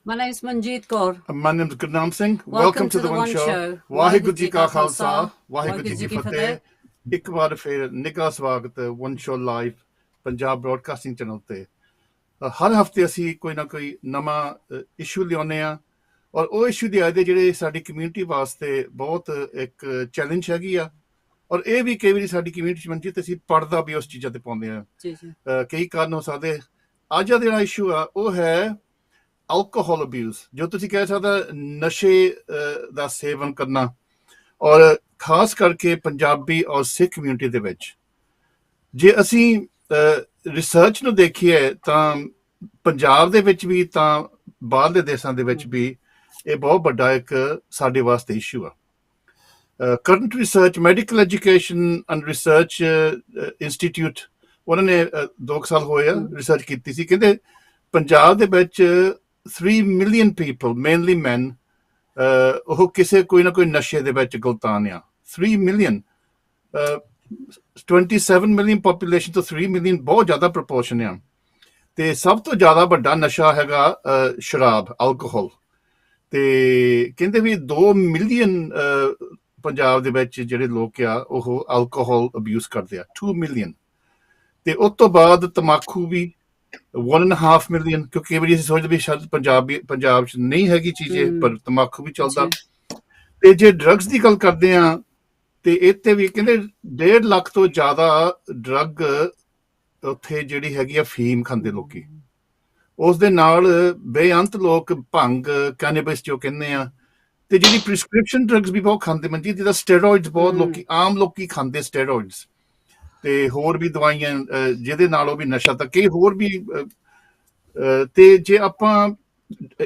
My name's Manjeet Kaur. My name is Gurnaam Singh. Welcome to the One Show. Waheguru ji ਕਾ ਖਾਲਸਾ ਵਾਹਿਗੁਰੂ ਜੀ ਕੀ Fateh. ਫਤਿਹ। ਇੱਕ ਵਾਰ ਫਿਰ ਨਿੱਘਾ ਸਵਾਗਤ one show live Punjab broadcasting channel ਤੇ। ਹਰ ਹਫਤੇ ਅਸੀਂ ਕੋਈ ਨਾ ਕੋਈ ਨਵਾਂ ਇਸ਼ੂ ਲਿਆਉਂਦੇ ਹਾਂ ਔਰ ਉਹ ਇਸ਼ੂ ਦੀ ਆਇਦੇ ਜਿਹੜੇ ਸਾਡੀ ਕਮਿਊਨਿਟੀ ਵਾਸਤੇ ਬਹੁਤ ਇੱਕ ਚੈਲੰਜ ਹੈਗੀ ਆ ਔਰ ਇਹ ਵੀ ਕਈ ਵਾਰੀ ਸਾਡੀ ਕਮਿਊਨਿਟੀ 'ਚ ਮੰਜੀ ਤੇ ਅਸੀਂ ਪੜਦਾ ਵੀ ਉਸ ਚੀਜ਼ਾਂ ਤੇ ਪਾਉਂਦੇ ਹਾਂ। ਕਈ ਕਾਰਨ ਹੋ ਸਕਦੇ। ਅੱਜ ਦਾ ਜਿਹੜਾ ਇਸ਼ੂ ਆ ਉਹ ਹੈ alcohol abuse, ਜੋ ਤੁਸੀਂ ਕਹਿ ਸਕਦਾ ਨਸ਼ੇ ਦਾ ਸੇਵਨ ਕਰਨਾ ਔਰ ਖਾਸ ਕਰਕੇ ਪੰਜਾਬੀ ਔਰ ਸਿੱਖ ਕਮਿਊਨਿਟੀ ਦੇ ਵਿੱਚ। ਜੇ ਅਸੀਂ ਰਿਸਰਚ ਨੂੰ ਦੇਖੀਏ ਤਾਂ ਪੰਜਾਬ ਦੇ ਵਿੱਚ ਵੀ ਤਾਂ ਬਾਹਰਲੇ ਦੇਸ਼ਾਂ ਦੇ ਵਿੱਚ ਵੀ ਇਹ ਬਹੁਤ ਵੱਡਾ ਇੱਕ ਸਾਡੇ ਵਾਸਤੇ ਇਸ਼ੂ ਆ। Current research medical education and research institute ਉਹਨਾਂ ਨੇ 2 ਸਾਲ ਹੋਏ ਆ ਰਿਸਰਚ ਕੀਤੀ ਸੀ। ਕਹਿੰਦੇ ਪੰਜਾਬ ਦੇ ਵਿੱਚ 3 million people, mainly men, ਉਹ ਕਿਸੇ ਕੋਈ ਨਾ ਕੋਈ ਨਸ਼ੇ ਦੇ ਵਿੱਚ ਗੁਲਤਾਨ ਆ। 3 million 27 million population ਤੋਂ 3 million ਬਹੁਤ ਜ਼ਿਆਦਾ ਪ੍ਰਪੋਰਸ਼ਨ ਆ। ਤੇ ਸਭ ਤੋਂ ਜ਼ਿਆਦਾ ਵੱਡਾ ਨਸ਼ਾ ਹੈਗਾ ਸ਼ਰਾਬ, alcohol। ਤੇ ਕਹਿੰਦੇ ਵੀ 2 million ਪੰਜਾਬ ਦੇ ਵਿੱਚ ਜਿਹੜੇ ਲੋਕ ਆ ਉਹ alcohol abuse ਕਰਦੇ ਆ। 2 million। ਤੇ ਉਸ ਤੋਂ ਬਾਅਦ ਤੰਬਾਕੂ ਵੀ 1.5 million, ਕਿਉਂਕਿ ਕਈ ਵਾਰੀ ਅਸੀਂ ਸੋਚਦੇ ਵੀ ਸ਼ਾਇਦ ਪੰਜਾਬ 'ਚ ਨਹੀਂ ਹੈਗੀ ਚੀਜ਼ ਇਹ, ਪਰ ਤੰਬਾਕੂ ਵੀ ਚੱਲਦਾ। ਤੇ ਜੇ ਡਰੱਗਸ ਦੀ ਗੱਲ ਕਰਦੇ ਆ ਤੇ ਇੱਥੇ ਵੀ ਕਹਿੰਦੇ 1.5 ਲੱਖ ਤੋਂ ਜ਼ਿਆਦਾ ਡਰੱਗ ਉੱਥੇ ਜਿਹੜੀ ਹੈਗੀ ਆ ਫੀਮ ਖਾਂਦੇ ਲੋਕੀ। ਉਸ ਦੇ ਨਾਲ ਬੇਅੰਤ ਲੋਕ ਭੰਗ, ਕੈਨੇਬਿਸ ਜੋ ਕਹਿੰਦੇ ਆ, ਤੇ ਜਿਹੜੀ ਪ੍ਰਿਸਕ੍ਰਿਪਸ਼ਨ ਡਰੱਗਸ ਵੀ ਬਹੁਤ ਖਾਂਦੇ ਮੰਜੀ, ਜਿਹਦਾ ਸਟੇਰੋਇਡਸ ਬਹੁਤ ਲੋਕੀ ਆਮ ਲੋਕੀ ਖਾਂਦੇ ਸਟੇਰੋਇਡਸ ਤੇ ਹੋਰ ਵੀ ਦਵਾਈਆਂ ਜਿਹਦੇ ਨਾਲ ਉਹ ਵੀ ਨਸ਼ਾ ਤੱਕ ਇਹ ਹੋਰ ਵੀ। ਤੇ ਜੇ ਆਪਾਂ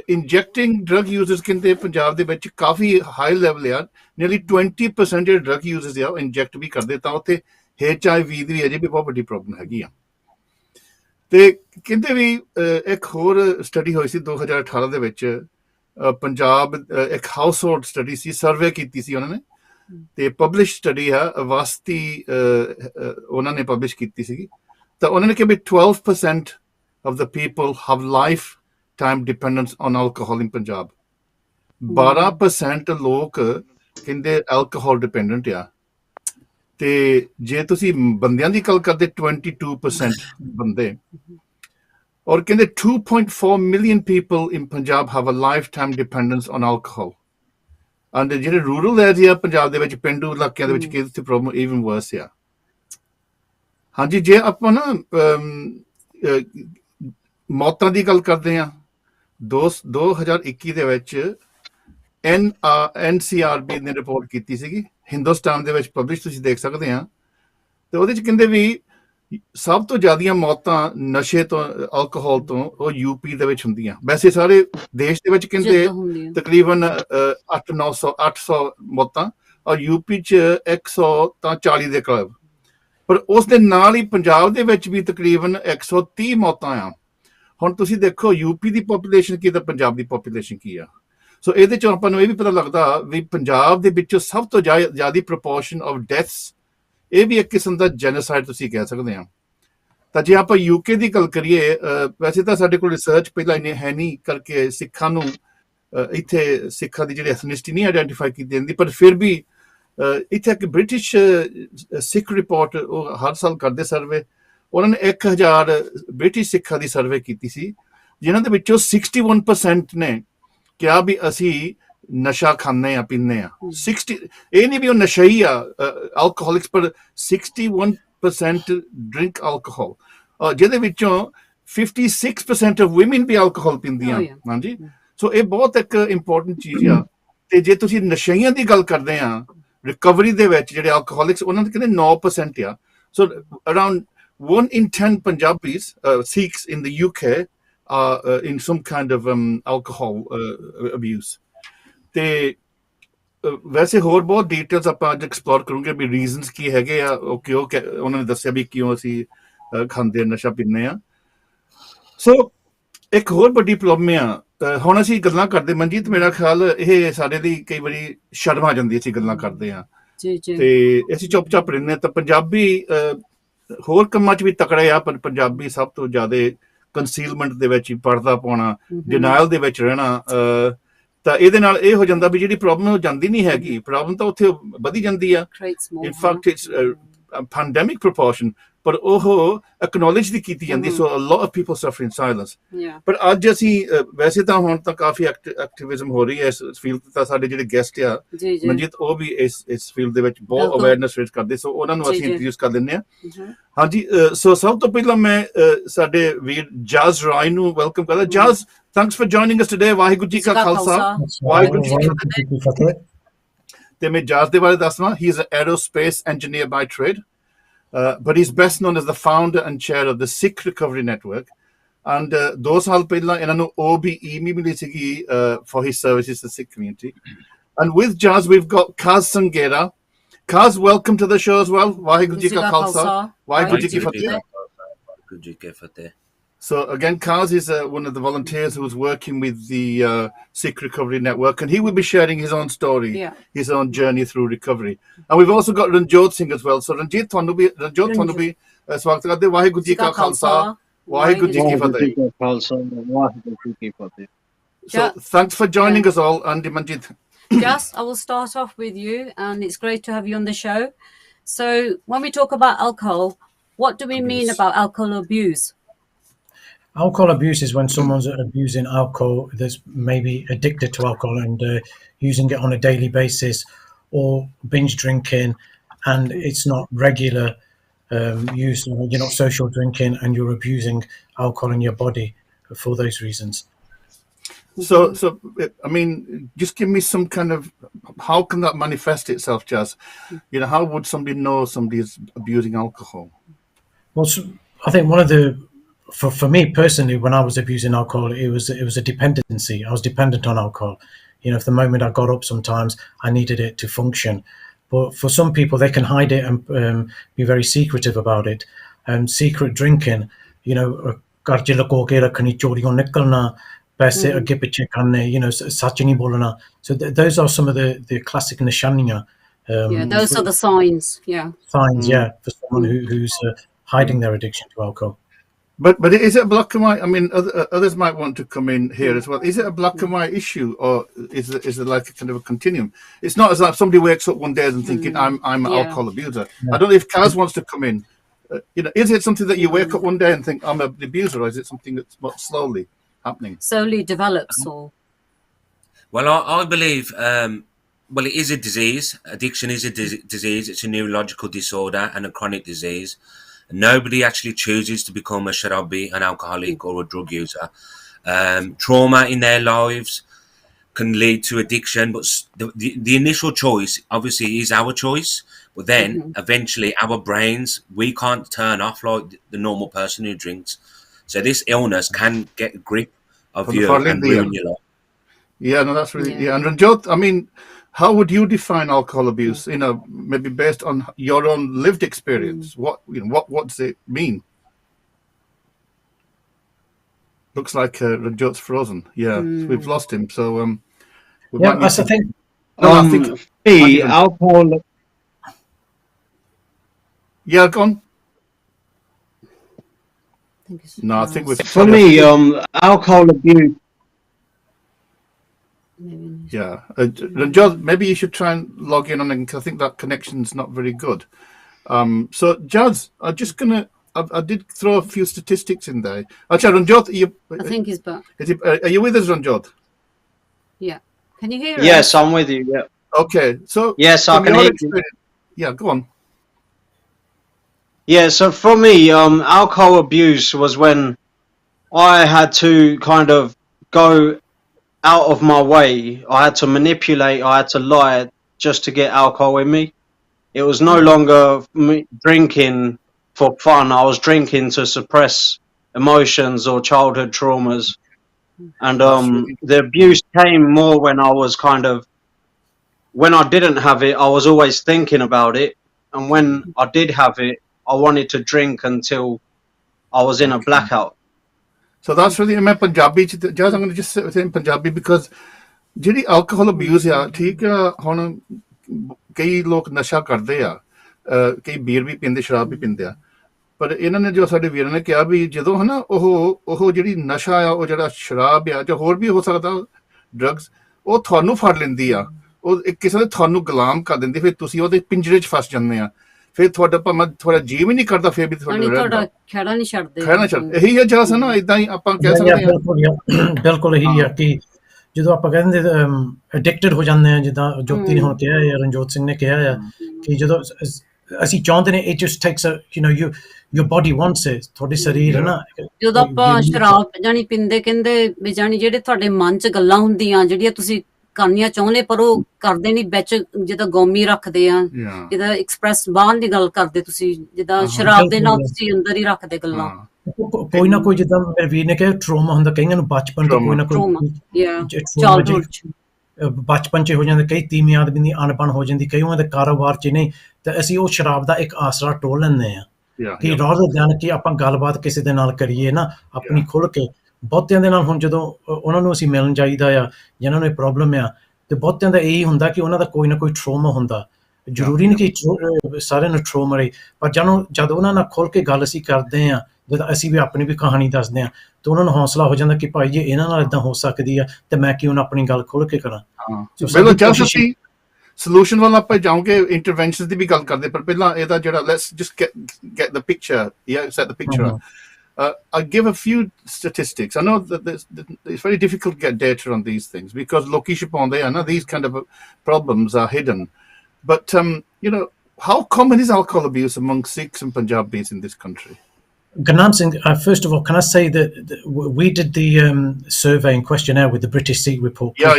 ਇੰਜੈਕਟਿੰਗ ਡਰੱਗ ਯੂਜ਼ਰਸ ਕਹਿੰਦੇ ਪੰਜਾਬ ਦੇ ਵਿੱਚ ਕਾਫੀ ਹਾਈ ਲੈਵਲ ਆ। ਨੀਅਰਲੀ 20% ਜਿਹੜੇ ਡਰੱਗ ਯੂਜ਼ਰਸ ਆ ਉਹ ਇੰਜੈਕਟ ਵੀ ਕਰਦੇ, ਤਾਂ ਉੱਥੇ HIV ਦੀ ਅਜੇ ਵੀ ਬਹੁਤ ਵੱਡੀ ਪ੍ਰੋਬਲਮ ਹੈਗੀ ਆ। ਤੇ ਕਹਿੰਦੇ ਵੀ ਇੱਕ ਹੋਰ ਸਟੱਡੀ ਹੋਈ ਸੀ 2018 ਦੇ ਵਿੱਚ ਪੰਜਾਬ, ਇੱਕ ਹਾਊਸ ਹੋਲਡ ਸਟੱਡੀ ਸੀ, ਸਰਵੇ ਕੀਤੀ ਸੀ ਉਹਨਾਂ ਨੇ ਤੇ ਪਬਲਿਸ਼ ਸਟੱਡੀ ਆ ਵਾਸਤੀ ਉਹਨਾਂ ਨੇ ਪਬਲਿਸ਼ ਕੀਤੀ ਸੀਗੀ। ਤਾਂ ਉਹਨਾਂ ਨੇ ਕਿਹਾ ਵੀ 12% of the people have lifetime dependence on alcohol in Punjab. 12% ਲੋਕ ਕਹਿੰਦੇ alcohol dependent ਆ। ਤੇ ਜੇ ਤੁਸੀਂ ਬੰਦਿਆਂ ਦੀ ਗੱਲ ਕਰਦੇ 22% ਬੰਦੇ, ਔਰ ਕਹਿੰਦੇ 2.4 million people in Punjab have a lifetime dependence on alcohol। and ਜਿਹੜੇ ਰੂਰਲ ਏਰੀਆ ਪੰਜਾਬ ਦੇ ਵਿੱਚ, ਪੇਂਡੂ ਇਲਾਕਿਆਂ ਦੇ ਵਿੱਚ ਕਿਤੇ ਪ੍ਰੋਬਲਮ ਈਵਨ ਵਰਸ ਆ। ਹਾਂਜੀ, ਜੇ ਆਪਾਂ ਨਾ ਮੌਤਾਂ ਦੀ ਗੱਲ ਕਰਦੇ ਆ 2021 ਦੇ ਵਿੱਚ NCRB ਨੇ ਰਿਪੋਰਟ ਕੀਤੀ ਸੀਗੀ, ਹਿੰਦੁਸਤਾਨ ਦੇ ਵਿੱਚ ਪਬਲਿਸ਼, ਤੁਸੀਂ ਦੇਖ ਸਕਦੇ ਆ। ਤੇ ਉਹਦੇ ਚ ਕਹਿੰਦੇ ਵੀ ਸਭ ਤੋਂ ਜ਼ਿਆਦੀਆਂ ਮੌਤਾਂ ਨਸ਼ੇ ਤੋਂ, alcohol ਤੋਂ, ਉਹ ਯੂਪੀ ਦੇ ਵਿੱਚ ਹੁੰਦੀਆਂ। ਵੈਸੇ ਸਾਰੇ ਦੇਸ਼ ਦੇ ਵਿੱਚ ਕਹਿੰਦੇ ਤਕਰੀਬਨ 800 ਮੌਤਾਂ, ਔਰ ਯੂਪੀ 'ਚ 140 ਦੇ ਕਰੀਬ। ਪਰ ਉਸ ਦੇ ਨਾਲ ਹੀ ਪੰਜਾਬ ਦੇ ਵਿੱਚ ਵੀ ਤਕਰੀਬਨ 130 ਮੌਤਾਂ ਆ। ਹੁਣ ਤੁਸੀਂ ਦੇਖੋ ਯੂਪੀ ਦੀ ਪੋਪੂਲੇਸ਼ਨ ਕੀ ਤੇ ਪੰਜਾਬ ਦੀ ਪੋਪੂਲੇਸ਼ਨ ਕੀ ਆ। ਸੋ ਇਹਦੇ 'ਚੋਂ ਆਪਾਂ ਨੂੰ ਇਹ ਵੀ ਪਤਾ ਲੱਗਦਾ ਵੀ ਪੰਜਾਬ ਦੇ ਵਿੱਚੋਂ ਸਭ ਤੋਂ ਜ਼ਿਆਦਾ ਪ੍ਰਪੋਰਸ਼ਨ ਆਫ ਡੈਥਸ, ਇਹ ਵੀ ਇੱਕ ਕਿਸਮ ਦਾ ਜੈਨੋਸਾਈਡ ਤੁਸੀਂ ਕਹਿ ਸਕਦੇ ਆ। ਤਾਂ ਜੇ ਆਪਾਂ UK ਦੀ ਗੱਲ ਕਰੀਏ, ਵੈਸੇ ਤਾਂ ਸਾਡੇ ਕੋਲ ਰਿਸਰਚ ਪਹਿਲਾਂ ਇੰਨੀ ਹੈ ਨਹੀਂ ਕਰਕੇ ਸਿੱਖਾਂ ਨੂੰ ਇੱਥੇ ਸਿੱਖਾਂ ਦੀ ਜਿਹੜੀ ਐਥਨਿਸਿਟੀ ਨਹੀਂ ਆਈਡੈਂਟੀਫਾਈ ਕੀਤੀ ਜਾਂਦੀ, ਪਰ ਫਿਰ ਵੀ ਇੱਥੇ ਇੱਕ ਬ੍ਰਿਟਿਸ਼ ਸਿੱਖ ਰਿਪੋਰਟ ਉਹ ਹਰ ਸਾਲ ਕਰਦੇ ਸਰਵੇ। ਉਹਨਾਂ ਨੇ 1000 ਬ੍ਰਿਟਿਸ਼ ਸਿੱਖਾਂ ਦੀ ਸਰਵੇ ਕੀਤੀ ਸੀ, ਜਿਨ੍ਹਾਂ ਦੇ ਵਿੱਚੋਂ 61% ਨੇ ਕਿਹਾ ਵੀ ਅਸੀਂ ਨਸ਼ਾ ਖਾਂਦੇ ਆ, ਪੀਂਦੇ ਆ। 60, ਇਹ ਨਹੀਂ ਵੀ ਉਹ ਨਸ਼ਈ ਆ alcoholics, ਪਰ 61% ਡਰਿੰਕ alcohol, ਜਿਹਦੇ ਵਿੱਚੋਂ 56% ਆਫ women ਵੀ alcohol ਪੀਂਦੀਆਂ। ਹਾਂਜੀ, ਸੋ ਇਹ ਬਹੁਤ ਇੱਕ ਇੰਪੋਰਟੈਂਟ ਚੀਜ਼ ਆ। ਤੇ ਜੇ ਤੁਸੀਂ ਨਸ਼ਈਆਂ ਦੀ ਗੱਲ ਕਰਦੇ ਆ ਰਿਕਵਰੀ ਦੇ ਵਿੱਚ, ਜਿਹੜੇ alcoholics, ਉਹਨਾਂ ਦੇ ਕਹਿੰਦੇ 9% ਆ। ਸੋ around 1 in 10 Punjabis, Sikhs in the UK are in some kind of alcohol abuse। ਤੇ ਵੈਸੇ ਹੋਰ ਬਹੁਤ ਡਿਟੇਲਸ ਆਪਾਂ ਅੱਜ ਐਕਸਪਲੋਰ ਕਰੂੰਗੇ ਵੀ ਰੀਜ਼ਨਸ ਕੀ ਹੈਗੇ ਆ, ਉਹ ਕਿਉਂ ਉਹਨਾਂ ਨੇ ਦੱਸਿਆ ਵੀ ਕਿਉਂ ਅਸੀਂ ਖਾਂਦੇ ਨਸ਼ਾ ਪੀਂਦੇ ਆ। ਸੋ ਇੱਕ ਹੋਰ ਵੱਡੀ ਪ੍ਰੋਬਲਮ ਆ। ਹੁਣ ਅਸੀਂ ਗੱਲਾਂ ਕਰਦੇ ਮਨਜੀਤ, ਮੇਰਾ ਖਿਆਲ ਇਹ ਸਾਡੇ ਲਈ ਕਈ ਵਾਰੀ ਸ਼ਰਮ ਆ ਜਾਂਦੀ, ਅਸੀਂ ਗੱਲਾਂ ਕਰਦੇ ਆ ਤੇ ਅਸੀਂ ਚੁੱਪ ਚਾਪ ਰਹਿੰਦੇ ਆ। ਤਾਂ ਪੰਜਾਬੀ ਹੋਰ ਕੰਮਾਂ 'ਚ ਵੀ ਤਕੜੇ ਆ, ਪਰ ਪੰਜਾਬੀ ਸਭ ਤੋਂ ਜ਼ਿਆਦਾ ਕੰਸੀਲਮੈਂਟ ਦੇ ਵਿੱਚ ਹੀ ਪਰਦਾ ਪਾਉਣਾ, ਡਿਨਾਇਲ ਦੇ ਵਿੱਚ ਰਹਿਣਾ, ਤਾਂ ਇਹਦੇ ਨਾਲ ਇਹ ਹੋ ਜਾਂਦਾ ਵੀ ਜਿਹੜੀ ਪ੍ਰੋਬਲਮ ਉਹ ਜਾਂਦੀ ਨਹੀਂ ਹੈਗੀ, ਪ੍ਰੋਬਲਮ ਤਾਂ ਉੱਥੇ ਵਧੀ ਜਾਂਦੀ ਆ। In fact it's pandemic proportion, ਪਰ ਉਹ ਐਕਨੋਲੇਜ ਨਹੀਂ ਕੀਤੀ ਜਾਂਦੀ। ਸੋ ਅ ਲੋਟ ਆਫ ਪੀਪਲ ਸਫਰ ਇਨ ਸਾਇਲੈਂਸ। ਪਰ ਅੱਜ ਅਸੀਂ ਵੈਸੇ ਤਾਂ ਹੁਣ ਤਾਂ ਕਾਫੀ ਐਕਟਿਵਿਜ਼ਮ ਹੋ ਰਹੀ ਹੈ ਇਸ ਫੀਲਡ ਤੇ, ਤਾਂ ਸਾਡੇ ਜਿਹੜੇ ਗੈਸਟ ਆ ਮਨਜੀਤ, ਉਹ ਵੀ ਇਸ ਫੀਲਡ ਦੇ ਵਿੱਚ ਬਹੁਤ ਅਵੇਅਰਨੈਸ ਰੇਜ਼ ਕਰਦੇ, ਸੋ ਉਹਨਾਂ ਨੂੰ ਅਸੀਂ ਇੰਟਰੋਡਿਊਸ ਕਰ ਦਿੰਦੇ ਹਾਂ। ਹਾਂਜੀ, ਸੋ ਸਭ ਤੋਂ ਪਹਿਲਾਂ ਮੈਂ ਸਾਡੇ ਵੀਰ ਜਾਜ਼ ਰਾਏ ਨੂੰ ਵੈਲਕਮ ਕਰਦਾ। Zaz, thanks for joining us today. Waheguru ji ਕਾ ਖਾਲਸਾ, ਵਾਹਿਗੁਰੂ ਜੀ ਕੀ ਫਤਿਹ। ਤੇ ਮੈਂ ਜਾਜ਼ ਦੇ ਬਾਰੇ ਦੱਸਣਾ, he is an aerospace engineer by trade, but he's best known as the founder and chair of the Sikh Recovery Network. And 2 ਸਾਲ ਪਹਿਲਾਂ ਇਹਨਾਂ ਨੂੰ OBE ਮਿਲੀ ਸੀਗੀ for his services to the Sikh community. And with Jazz, we've got Kaz Sangera. Kaz, welcome to the show as well. Vaheguru Ji Ka Khalsa, Vaheguru Ji Ki Fateh. So again, Kaz is one of the volunteers who is working with the Sikh Recovery Network, and he will be sharing his own story, his own journey through recovery. And we've also got Ranjot Singh as well. So Ranjit ਤੁਹਾਨੂੰ ਵੀ ਸਵਾਗਤ ਕਰਦੇ। ਵਾਹਿਗੁਰੂ ਜੀ ਕਾ ਖਾਲਸਾ, ਵਾਹਿਗੁਰੂ ਜੀ ਕੀ ਫਤਿਹ। So thanks for joining us all, and Manjit. Just, I will start off with you, and it's great to have you on the show. So when we talk about alcohol, what do we mean about alcohol abuse? Alcohol abuse is when someone's abusing alcohol, that's maybe addicted to alcohol and using it on a daily basis, or binge drinking, and it's not regular use. You're not social drinking, and you're abusing alcohol in your body for those reasons. So I mean, just give me some kind of, how can that manifest itself, Jazz? How would somebody know somebody is abusing alcohol? Well, so I think one of the, for me personally, when I was abusing alcohol, it was a dependency. I was dependent on alcohol. If the moment I got up, sometimes I needed it to function. But for some people, they can hide it and be very secretive about it. Secret drinking, पैसे आगे पीछे करने, सच नहीं बोलना. So those are some of the classic nishaniya. Those are the signs. Signs, for someone who's hiding their addiction to alcohol. But is it a black and white? I mean, others might want to come in here as well. Is it a black and white issue, or is it like a kind of a continuum? It's not as like somebody wakes up one day and thinking, I'm an alcohol abuser. I don't know if Kaz wants to come in. Is it something that you wake up one day and think, I'm an abuser, or is it something that's much slowly happening? Slowly develops, or? Well, I believe, it is a disease. Addiction is a disease. It's a neurological disorder and a chronic disease. Nobody actually chooses to become a sharabi, an alcoholic, or a drug user. Trauma in their lives can lead to addiction, but the initial choice obviously is our choice. But then eventually our brains, we can't turn off like the normal person who drinks. So this illness can get a grip of you and ruin your life. Yeah, no, that's really, And Ranjot, I mean, how would you define alcohol abuse? Maybe based on your own lived experience. What does it mean? Looks like Ranjot's frozen. Yeah, we've lost him. So that's the thing. I think alcohol. Yeah, go on. I think we've. For me, alcohol abuse. Yeah, Ranjot, maybe you should try and log in on it, because I think that connection's not very good. So, Jazz, I'm just gonna. I did throw a few statistics in there. Actually, Ranjot, I think he's back. Are you with us, Ranjot? Yeah. Can you hear us? Yes, I'm with you. Yeah. Okay. So. Yes, I can hear you. Yeah, go on. Yeah. So for me, alcohol abuse was when I had to kind of go out of my way. I had to manipulate, I had to lie just to get alcohol in me. It was no longer me drinking for fun. I was drinking to suppress emotions or childhood traumas. And the abuse came more when I was when I didn't have it, I was always thinking about it. And when I did have it, I wanted to drink until I was in a blackout. So that's really, I'm Punjabi. Jazz, I'm going to just sit with him Punjabi, because ਜਿਹੜੀ alcohol abuse ਆ, ਠੀਕ ਆ, ਹੁਣ ਕਈ ਲੋਕ ਨਸ਼ਾ ਕਰਦੇ ਆ, ਕਈ ਬੀਅਰ ਵੀ ਪੀਂਦੇ, ਸ਼ਰਾਬ ਵੀ ਪੀਂਦੇ ਆ, ਪਰ ਇਹਨਾਂ ਨੇ ਜੋ ਸਾਡੇ ਵੀਰਾਂ ਨੇ ਕਿਹਾ ਵੀ ਜਦੋਂ ਹਨਾ ਉਹ ਜਿਹੜੀ ਨਸ਼ਾ ਆ, ਉਹ ਜਿਹੜਾ ਸ਼ਰਾਬ ਆ ਜਾਂ ਹੋਰ ਵੀ ਹੋ ਸਕਦਾ ਡਰੱਗਸ, ਉਹ ਤੁਹਾਨੂੰ ਫੜ ਲੈਂਦੀ ਆ, ਉਹ ਇੱਕ ਕਿਸੇ ਨੇ ਤੁਹਾਨੂੰ ਗੁਲਾਮ ਕਰ ਦਿੰਦੀ, ਫਿਰ ਤੁਸੀਂ ਉਹਦੇ ਪਿੰਜਰੇ 'ਚ ਫਸ ਜਾਂਦੇ ਆ, ਫਿਰ ਤੁਹਾਡਾ ਭਾਵੇਂ ਤੁਹਾਡਾ ਜੀਅ ਵੀ ਨਹੀਂ ਕਰਦਾ, ਫਿਰ ਵੀ ਤੁਹਾਡਾ ਖਹਿੜਾ ਨਹੀਂ ਛੱਡਦੇ। ਖਹਿੜਾ ਛੱਡ, ਇਹੀ ਹੈ ਜਸ ਨਾ, ਏਦਾਂ ਹੀ ਆਪਾਂ ਕਹਿ ਸਕਦੇ ਹਾਂ। ਬਿਲਕੁਲ ਇਹੀ ਆ ਕਿ ਜਦੋਂ ਆਪਾਂ ਕਹਿੰਦੇ ਐਡਿਕਟਡ ਹੋ ਜਾਂਦੇ ਆ, ਜਿੱਦਾਂ ਜੋਤੀ ਨੇ ਹੁਣ ਕਿਹਾ ਜਾਂ ਰਣਜੋਤ ਸਿੰਘ ਨੇ ਕਿਹਾ ਆ, ਕਿ ਜਦੋਂ ਅਸੀਂ ਚਾਹੁੰਦੇ ਨੇ, it just takes your body wants it, ਤੁਹਾਡੇ ਸਰੀਰ ਹੈ ਨਾ, ਜਦੋਂ ਆਪਾਂ ਸ਼ਰਾਬ ਜਾਣੀ ਪੀਂਦੇ, ਕਹਿੰਦੇ ਵੀ ਜਾਣੀ ਜਿਹੜੇ ਤੁਹਾਡੇ ਮਨ 'ਚ ਗੱਲਾਂ ਹੁੰਦੀਆਂ ਜਿਹੜੀਆਂ ਤੁਸੀਂ ਕਰਨੀਆਂ ਚਾਹੁੰਦੇ ਪਰ ਉਹ ਕਰਦੇ ਨਹੀਂ, ਵਿੱਚ ਜਿੱਦਾਂ ਗੋਮੀ ਰੱਖਦੇ ਆ, ਜਿੱਦਾਂ ਐਕਸਪ੍ਰੈਸ ਬਾਹਰ ਦੀ ਗੱਲ ਕਰਦੇ ਤੁਸੀਂ, ਜਿੱਦਾਂ ਸ਼ਰਾਬ ਦੇ ਨਾਲ ਤੁਸੀਂ ਅੰਦਰ ਹੀ ਰੱਖਦੇ ਗੱਲਾਂ। ਕੋਈ ਨਾ ਕੋਈ, ਜਿੱਦਾਂ ਮੇਰੇ ਵੀਰ ਨੇ ਕਿਹਾ, ਟਰੋਮਾ ਹੁੰਦਾ ਕਈਆਂ ਨੂੰ ਬਚਪਨ ਤੋਂ, ਕੋਈ ਨਾ ਕੋਈ ਬਚਪਨ 'ਚ ਹੋ ਜਾਂਦਾ, ਕਈ ਤੀਵੀਂ ਆਦਮੀ ਦੀ ਅਣਬਣ ਹੋ ਜਾਂਦੀ, ਕਈ ਉਹਨਾਂ ਦੇ ਕਾਰੋਬਾਰ 'ਚ ਨਹੀਂ, ਤੇ ਅਸੀਂ ਉਹ ਸ਼ਰਾਬ ਦਾ ਇੱਕ ਆਸਰਾ ਟੋਲ ਲੈਂਦੇ ਆ ਕਿ ਰਾਦਰ ਦੈਨ ਕਿ ਆਪਾਂ ਗੱਲਬਾਤ ਕਿਸੇ ਦੇ ਨਾਲ ਕਰੀਏ ਨਾ ਆਪਣੀ ਖੁੱਲ ਕੇ। ਬਹੁਤਿਆਂ ਦੇ ਨਾਲ ਹੁਣ ਜਦੋਂ ਉਹਨਾਂ ਨੂੰ ਅਸੀਂ ਮਿਲਣ ਜਾਈਦਾ ਆ, ਜਿਹਨਾਂ ਨੂੰ ਇਹ ਪ੍ਰੋਬਲਮ ਆ, ਤੇ ਬਹੁਤਿਆਂ ਦਾ ਇਹੀ ਹੁੰਦਾ ਕਿ ਉਹਨਾਂ ਦਾ ਕੋਈ ਨਾ ਕੋਈ ਟਰੋਮਾ ਹੁੰਦਾ। ਜ਼ਰੂਰੀ ਨਹੀਂ ਕਿ ਸਾਰਿਆਂ ਨੂੰ ਟਰੋਮਾ ਰਹੇ, ਪਰ ਜਦੋਂ ਉਹਨਾਂ ਨਾਲ ਖੁੱਲ ਕੇ ਗੱਲ ਅਸੀਂ ਕਰਦੇ ਆ, ਜਦੋਂ ਅਸੀਂ ਵੀ ਆਪਣੀ ਵੀ ਕਹਾਣੀ ਦੱਸਦੇ ਆ, ਤੇ ਉਹਨਾਂ ਨੂੰ ਹੌਸਲਾ ਹੋ ਜਾਂਦਾ ਕਿ ਭਾਈ ਜੇ ਇਹਨਾਂ ਨਾਲ ਏਦਾਂ ਹੋ ਸਕਦੀ ਆ, ਤੇ ਮੈਂ ਕਿਉਂ ਨਾ ਆਪਣੀ ਗੱਲ ਖੁੱਲ ਕੇ ਕਰਾਂ। ਅਸੀਂ ਸੋਲੂਸ਼ਨ ਵੱਲ ਆਪਾਂ ਜਾਓਗੇ, ਇੰਟਰਵੈਂਸ਼ਨ ਦੀ ਵੀ ਗੱਲ ਕਰਦੇ, ਪਰ ਪਹਿਲਾਂ ਇਹਦਾ ਜਿਹੜਾ let's just get the picture, set the picture. I'll give a few statistics. I know that it's very difficult to get data on these things because loki shaponde and these kind of problems are hidden. But how common is alcohol abuse among Sikhs and Punjabis in this country? Gurnam Singh, first of all, can I say that we did the survey and questionnaire with the British Sikh report? Yeah.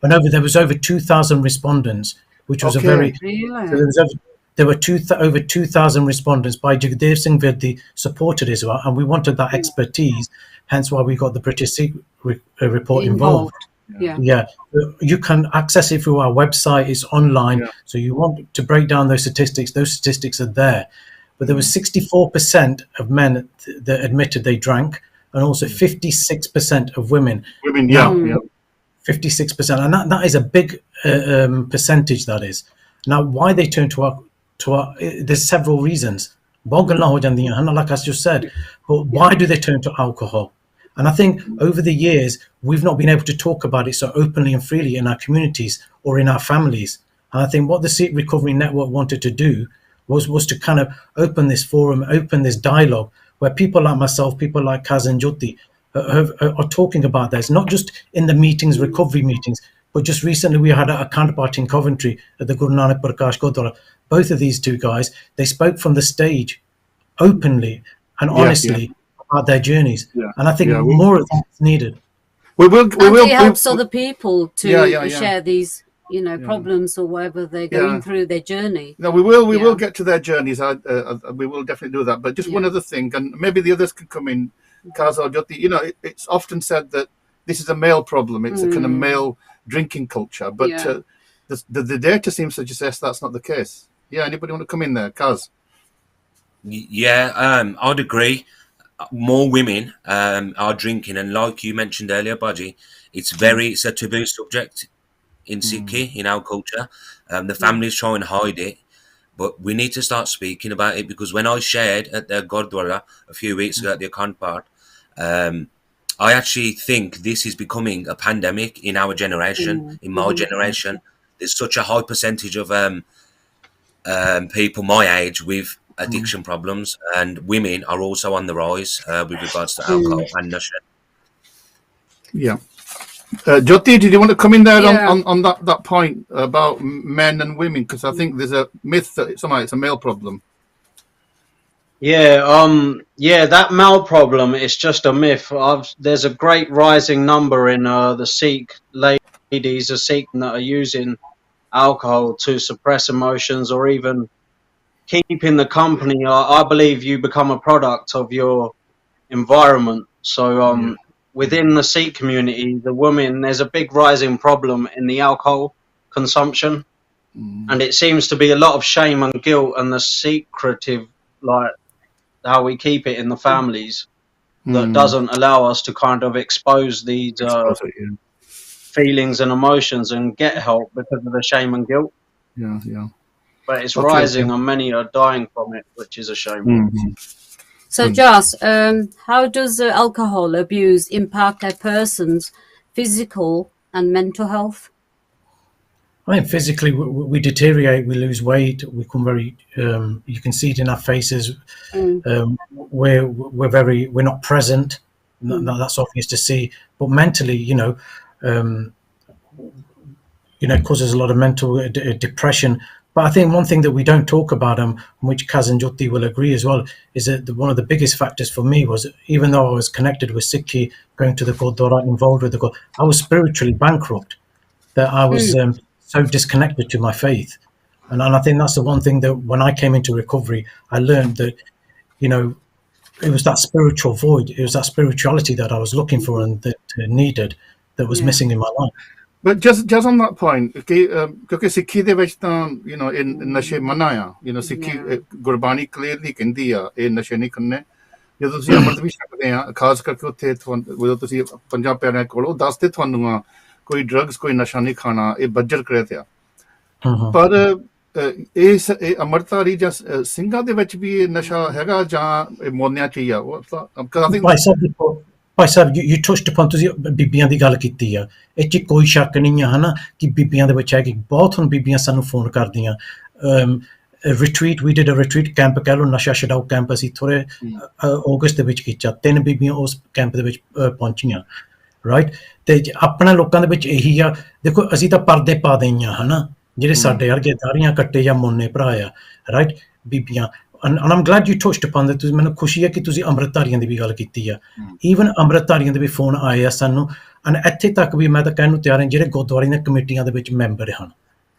And there was over 2,000 respondents, which was a very. Really? So there were over 2,000 respondents. By Jagdev Singh Virdi supported as well, and we wanted that expertise. Hence, why we got the British Sikh report involved. Yeah, you can access it through our website. It's online, so you want to break down those statistics. Those statistics are there. But there was 64% of men that admitted they drank, and also 56% of women. 56%, and that is a big percentage. That is now why they turn to our. There's several reasons. Like I just said, but why do they turn to alcohol? And I think over the years we've not been able to talk about it so openly and freely in our communities or in our families. And I think what the Sikh Recovery Network wanted to do was to kind of open this forum, open this dialogue where people like myself, people like Kaz and Jyoti are talking about this, not just in the meetings, recovery meetings, but just recently we had a counterpart in Coventry at the Guru Nanak Prakash Gurdwara. Both of these two guys, they spoke from the stage openly and honestly about their journeys. And I think more of that is needed. We will help other people to share these problems or whatever they're going through their journey. No, we will get to their journeys. We will definitely do that. But just one other thing, and maybe the others can come in. Kaz or Jyoti, it's often said that this is a male problem. It's a kind of male drinking culture, but the data seems to suggest that's not the case. Anybody want to come in there, Kaz? I'd agree. More women are drinking, and like you mentioned earlier, Baji, it's a taboo subject in Sikhi, in our culture. The families try and hide it, but we need to start speaking about it, because when I shared at the Gurdwara a few weeks ago at the Akhand Part, I actually think this is becoming a pandemic in our generation, in my generation. There's such a high percentage of people my age with addiction problems, and women are also on the rise with regards to alcohol and nasha. Jyoti, did you want to come in there on that point about men and women? Because I think there's a myth that it's a male problem. That male problem is just a myth. There's a great rising number in the Sikh ladies, the Sikh that are using alcohol to suppress emotions or even keep in the company. I believe you become a product of your environment. So within the Sikh community, the women, there's a big rising problem in the alcohol consumption, and it seems to be a lot of shame and guilt and the secretive, like how we keep it in the families, that doesn't allow us to kind of expose these feelings and emotions and get help because of the shame and guilt. but it's Okay, rising okay. and many are dying from it, which is a shame. So, Jas, how does alcohol abuse impact a person's physical and mental health? I mean, physically, we deteriorate, we lose weight, we become very, you can see it in our faces, we're not present. That's obvious to see. But mentally, it causes a lot of mental depression. But I think one thing that we don't talk about, which Kaz and Jyoti will agree as well, is that one of the biggest factors for me was, even though I was connected with Sikhi, going to the Gurdwara, involved with the Gurdwara, I was spiritually bankrupt, that I was so disconnected to my faith. And I think that's the one thing that when I came into recovery, I learned that, it was that spiritual void, it was that spirituality that I was looking for and that needed, that was missing in my life. But just on that point, ਕਿਉਂਕਿ ਸਿੱਖੀ ਦੇ ਵਿੱਚ ਤਾਂ ਇਹ ਨਸ਼ੇ ਮਨਾ ਆ ਸਿੱਖੀ ਗੁਰਬਾਣੀ ਕਲੀਅਰਲੀ ਕਹਿੰਦੀ ਆ ਇਹ ਨਸ਼ੇ ਨਹੀਂ ਕਰਨੇ ਜਦੋਂ ਤੁਸੀਂ ਅੰਮ੍ਰਿਤ ਵੀ ਛਕਦੇ ਆ ਖਾਸ ਕਰਕੇ ਉੱਥੇ ਜਦੋਂ ਤੁਸੀਂ ਪੰਜਾਂ ਪਿਆਰਿਆਂ ਕੋਲ ਉਹ ਦੱਸਦੇ ਤੁਹਾਨੂੰ ਆ ਕੋਈ ਡਰੱਗਸ ਕੋਈ ਨਸ਼ਾ ਨਹੀਂ ਖਾਣਾ ਇਹ ਬੱਜਰ ਕਰਿਆ ਤੇ ਆ ਪਰ ਇਹ ਅੰਮ੍ਰਿਤਧਾਰੀ ਜਾਂ ਸਿੰਘਾਂ ਦੇ ਵਿੱਚ ਵੀ ਇਹ ਨਸ਼ਾ ਹੈਗਾ ਜਾਂ ਇਹ ਮੋਨਿਆਂ ਚ ਹੀ ਆ Bhai Sahib you touched upon, ਤੁਸੀਂ ਬੀਬੀਆਂ ਦੀ ਗੱਲ ਕੀਤੀ ਆ, ਇਹ 'ਚ ਕੋਈ ਸ਼ੱਕ ਨਹੀਂ ਆ ਹਨਾ ਕਿ ਬੀਬੀਆਂ ਦੇ ਵਿੱਚ ਹੈ ਕਿ ਬਹੁਤ ਹੁਣ ਬੀਬੀਆਂ ਸਾਨੂੰ ਫੋਨ ਕਰਦੀਆਂ। Retreat we did a retreat camp ਕਹਿ ਲਓ, ਨਸ਼ਾ ਛਡਾਊ ਕੈਂਪ ਅਸੀਂ ਥੋੜੇ ਅਗਸਤ ਦੇ ਵਿੱਚ ਕੀਤਾ, 3 ਬੀਬੀਆਂ ਉਸ ਕੈਂਪ ਦੇ ਵਿੱਚ ਪਹੁੰਚੀਆਂ, ਰਾਈਟ। ਤੇ ਆਪਣਾ ਲੋਕਾਂ ਦੇ ਵਿੱਚ ਇਹੀ ਆ, ਦੇਖੋ ਅਸੀਂ ਤਾਂ ਪਰਦੇ ਪਾ ਦਈਆਂ ਹਨਾ, ਜਿਹੜੇ ਸਾਡੇ ਵਰਗੇ ਦਾੜੀਆਂ ਕੱਟੇ ਜਾਂ ਮੁੰਨੇ ਭਰਾ ਆ, ਰਾਈਟ, ਬੀਬੀਆਂ। And I'm glad you touched upon that. ਮੈਨੂੰ ਖੁਸ਼ੀ ਹੈ ਕਿ ਤੁਸੀਂ ਅੰਮ੍ਰਿਤਧਾਰੀਆਂ ਦੀ ਵੀ ਗੱਲ ਕੀਤੀ ਆ। ਈਵਨ ਅੰਮ੍ਰਿਤਧਾਰੀਆਂ ਦੇ ਵੀ ਫੋਨ ਆਏ ਆ ਸਾਨੂੰ, ਐਂਡ ਇੱਥੇ ਤੱਕ ਵੀ ਮੈਂ ਤਾਂ ਕਹਿਣ ਨੂੰ ਤਿਆਰ ਹਾਂ ਜਿਹੜੇ ਗੁਰਦੁਆਰੇ ਦੀਆਂ ਕਮੇਟੀਆਂ ਦੇ ਵਿੱਚ ਮੈਂਬਰ ਹਨ,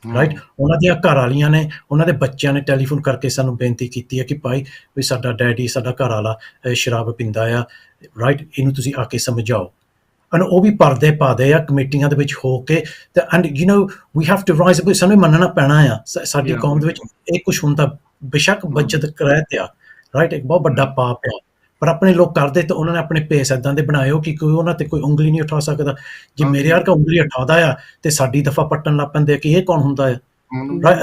ਰਾਈਟ, ਉਹਨਾਂ ਦੀਆਂ ਘਰ ਵਾਲੀਆਂ ਨੇ, ਉਹਨਾਂ ਦੇ ਬੱਚਿਆਂ ਨੇ ਟੈਲੀਫੋਨ ਕਰਕੇ ਸਾਨੂੰ ਬੇਨਤੀ ਕੀਤੀ ਹੈ ਕਿ ਭਾਈ ਵੀ ਸਾਡਾ ਡੈਡੀ, ਸਾਡਾ ਘਰ ਵਾਲਾ ਸ਼ਰਾਬ ਪੀਂਦਾ ਆ, ਰਾਈਟ, ਇਹਨੂੰ ਤੁਸੀਂ ਆ ਕੇ ਸਮਝਾਓ। ਐਂਡ ਉਹ ਵੀ ਪਰਦੇ ਪਾਦੇ ਆ ਕਮੇਟੀਆਂ ਦੇ ਵਿੱਚ ਹੋ ਕੇ, ਤੇ and we have to rise up, ਸਾਨੂੰ ਮੰਨਣਾ ਪੈਣਾ ਆ ਸਾਡੀ ਕੌਮ ਦੇ ਵਿੱਚ ਇਹ ਕੁਛ ਹੁੰਦਾ। ਬੇਸ਼ੱਕ ਬੱਚਤ ਕਰਾਇਆ ਆ, ਰਾਈਟ, ਇੱਕ ਬਹੁਤ ਵੱਡਾ ਪਾਪ ਆ, ਪਰ ਆਪਣੇ ਲੋਕ ਕਰਦੇ ਤਾਂ ਉਹਨਾਂ ਨੇ ਆਪਣੇ ਭੇਸ ਏਦਾਂ ਦੇ ਬਣਾਏ ਹੋ ਕਿ ਕੋਈ ਉਹਨਾਂ ਤੇ ਕੋਈ ਉਂਗਲੀ ਨਹੀਂ ਉਠਾ ਸਕਦਾ। ਜੇ ਮੇਰੇ ਵਰਗਾ ਉਂਗਲੀ ਉਠਾਦਾ ਆ ਤੇ ਸਾਡੀ ਦਫਾ ਪੱਟਣ ਲੱਗ ਪੈਂਦੇ ਕਿ ਇਹ ਕੌਣ ਹੁੰਦਾ ਆ, ਰਾਈਟ।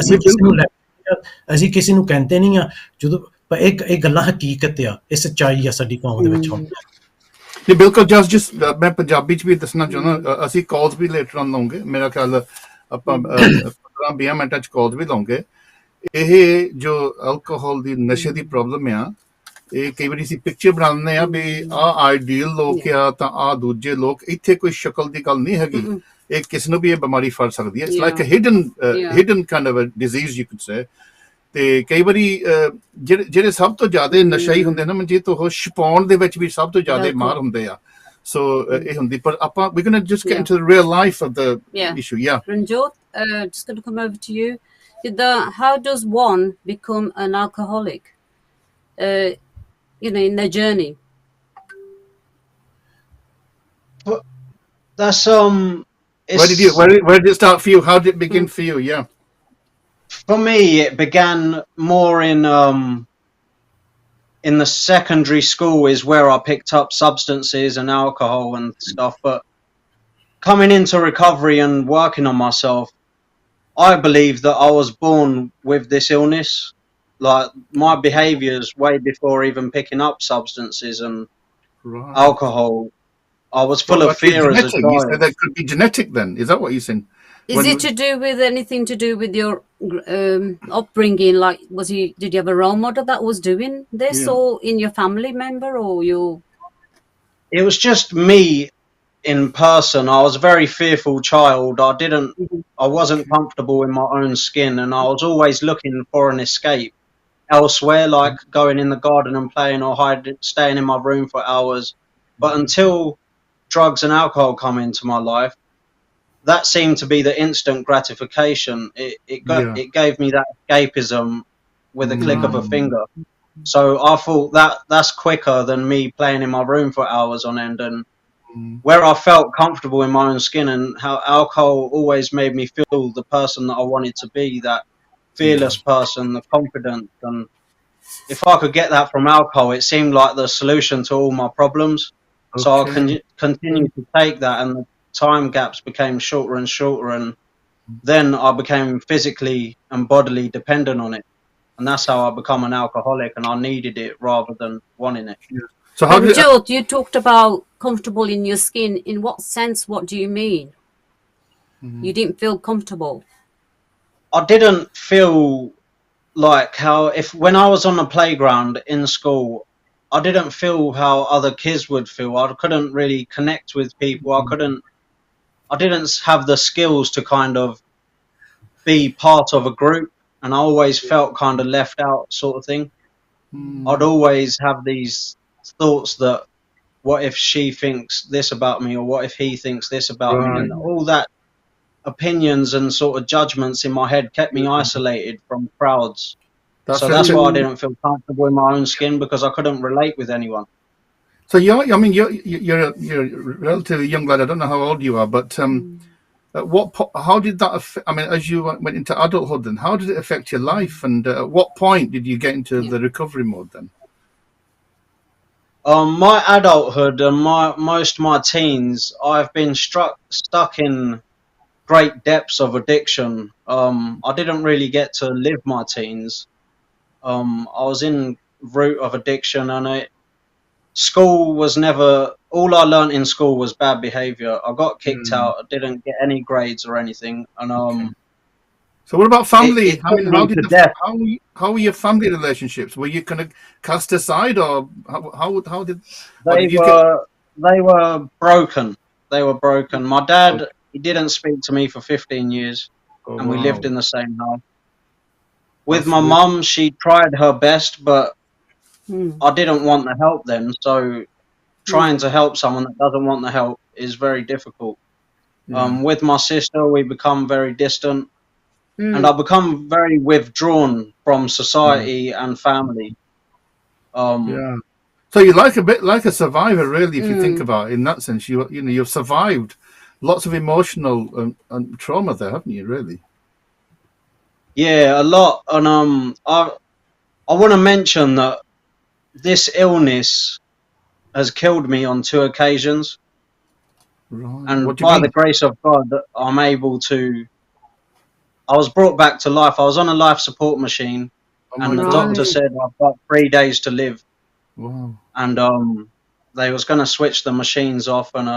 ਅਸੀਂ ਕਿਸੇ ਨੂੰ ਕਹਿੰਦੇ ਨਹੀਂ ਆ, ਜਦੋਂ ਇਹ ਗੱਲਾਂ ਹਕੀਕਤ ਆ, ਇਹ ਸੱਚਾਈ ਆ ਸਾਡੀ ਕੌਮ ਦੇ ਵਿੱਚ ਹੁਣ। ਜੀ ਬਿਲਕੁਲ। ਜਸਟ ਮੈਂ ਪੰਜਾਬੀ ਚ ਵੀ ਦੱਸਣਾ ਚਾਹੁੰਦਾ, ਅਸੀਂ ਕਾਲਸ ਵੀ ਲੇਟਰ ਆਨ ਲਵਾਂਗੇ, ਮੇਰਾ ਖਿਆਲ ਆਪਾਂ 15-20 ਮਿੰਟਾਂ ਚ ਕਾਲਸ ਵੀ ਲਵਾਂਗੇ। ਇਹ ਜੋ ਐਲਕੋਹਲ ਦੀ ਨਸ਼ੇ ਦੀ ਪ੍ਰੋਬਲਮ ਆ, ਇਹ ਕਈ ਵਾਰੀ ਅਸੀਂ ਪਿਕਚਰ ਬਣਾ ਦਿੰਦੇ ਆ ਵੀ ਆਹ ਆਈਡੀਅਲ ਲੋਕ ਆ ਤਾਂ ਆਹ ਦੂਜੇ ਲੋਕ, ਇੱਥੇ ਕੋਈ ਸ਼ਕਲ ਦੀ ਗੱਲ ਨਹੀਂ ਹੈਗੀ, ਇਹ ਕਿਸੇ ਨੂੰ ਵੀ ਇਹ ਬਿਮਾਰੀ ਫੜ ਸਕਦੀ ਹੈ। It's like a hidden kind of a disease you can say. ਤੇ ਕਈ ਵਾਰੀ ਜਿਹੜੇ ਸਭ ਤੋਂ ਜ਼ਿਆਦਾ ਨਸ਼ਈ ਹੁੰਦੇ ਨਾ ਮਨਜੀਤ, ਉਹ ਛਪਾਉਣ ਦੇ ਵਿੱਚ ਵੀ ਸਭ ਤੋਂ ਜ਼ਿਆਦਾ ਮਾਰ ਹੁੰਦੇ ਆ। ਸੋ ਇਹ ਹੁੰਦੀ, ਪਰ ਆਪਾਂ we gonna just get into the real life of the issue. Ranjot, just going to come over to you. How does one become an alcoholic, in their journey? That's where did it start for you? How did it begin for you? Yeah. For me, it began more in the secondary school is where I picked up substances and alcohol and stuff. But coming into recovery and working on myself, I believe that I was born with this illness. Like my behaviours way before even picking up substances and alcohol, I was full of fear as a child. You said that could be genetic then? Is that what you're saying? Is it to do with anything to do with your upbringing? Like, did you have a role model that was doing this, or in your family member, or your? It was just me in person. I was a very fearful child. I wasn't comfortable in my own skin, and I was always looking for an escape elsewhere, like going in the garden and playing, or staying in my room for hours. But until drugs and alcohol come into my life, that seemed to be the instant gratification. It gave me that escapism with a click of a finger. So I thought that's quicker than me playing in my room for hours on end, and where I felt comfortable in my own skin, and how alcohol always made me feel the person that I wanted to be, that fearless person, the confident. And if I could get that from alcohol, it seemed like the solution to all my problems. So I continued to take that, and the time gaps became shorter and shorter, and then I became physically and bodily dependent on it. And that's how I become an alcoholic, and I needed it rather than wanting it. So how did Joe, you talked about comfortable in your skin. In what sense? What do you mean? You didn't feel comfortable? I didn't feel like how when I was on the playground in school, I didn't feel how other kids would feel. I couldn't really connect with people. I didn't have the skills to kind of be part of a group, and I always felt kind of left out, sort of thing. I'd always have these thoughts that, what if she thinks this about me, or what if he thinks this about me, and all that opinions and sort of judgments in my head kept me isolated from crowds. So that's why I didn't feel comfortable in my own skin, because I couldn't relate with anyone. So you're a relatively young lad. I don't know how old you are, but how did that affect? I mean, as you went into adulthood, then how did it affect your life? And at what point did you get into the recovery mode then? My adulthood and most of my teens, I've been stuck in great depths of addiction. I didn't really get to live my teens. I was in root of addiction, and school was never, all I learnt in school was bad behavior. I got kicked out. I didn't get any grades or anything. And so what about family? I mean, how were your family relationships? Were you kind of cast aside, or how did they were broken? They were broken. My dad, he didn't speak to me for 15 years, and we lived in the same house. With my mum, she tried her best, but I didn't want the help then. So trying to help someone that doesn't want the help is very difficult. With my sister, we become very distant, and I become very withdrawn from society and family. So you're like a bit like a survivor, really, if you think about it. In that sense, you've survived lots of emotional and trauma there, haven't you? Really? Yeah, a lot. And I want to mention that this illness has killed me on 2 occasions. Right. And by the grace of God, I'm able to. I was brought back to life. I was on a life support machine, and the doctor said I've got 3 days to live. Wow. And they was going to switch the machines off, and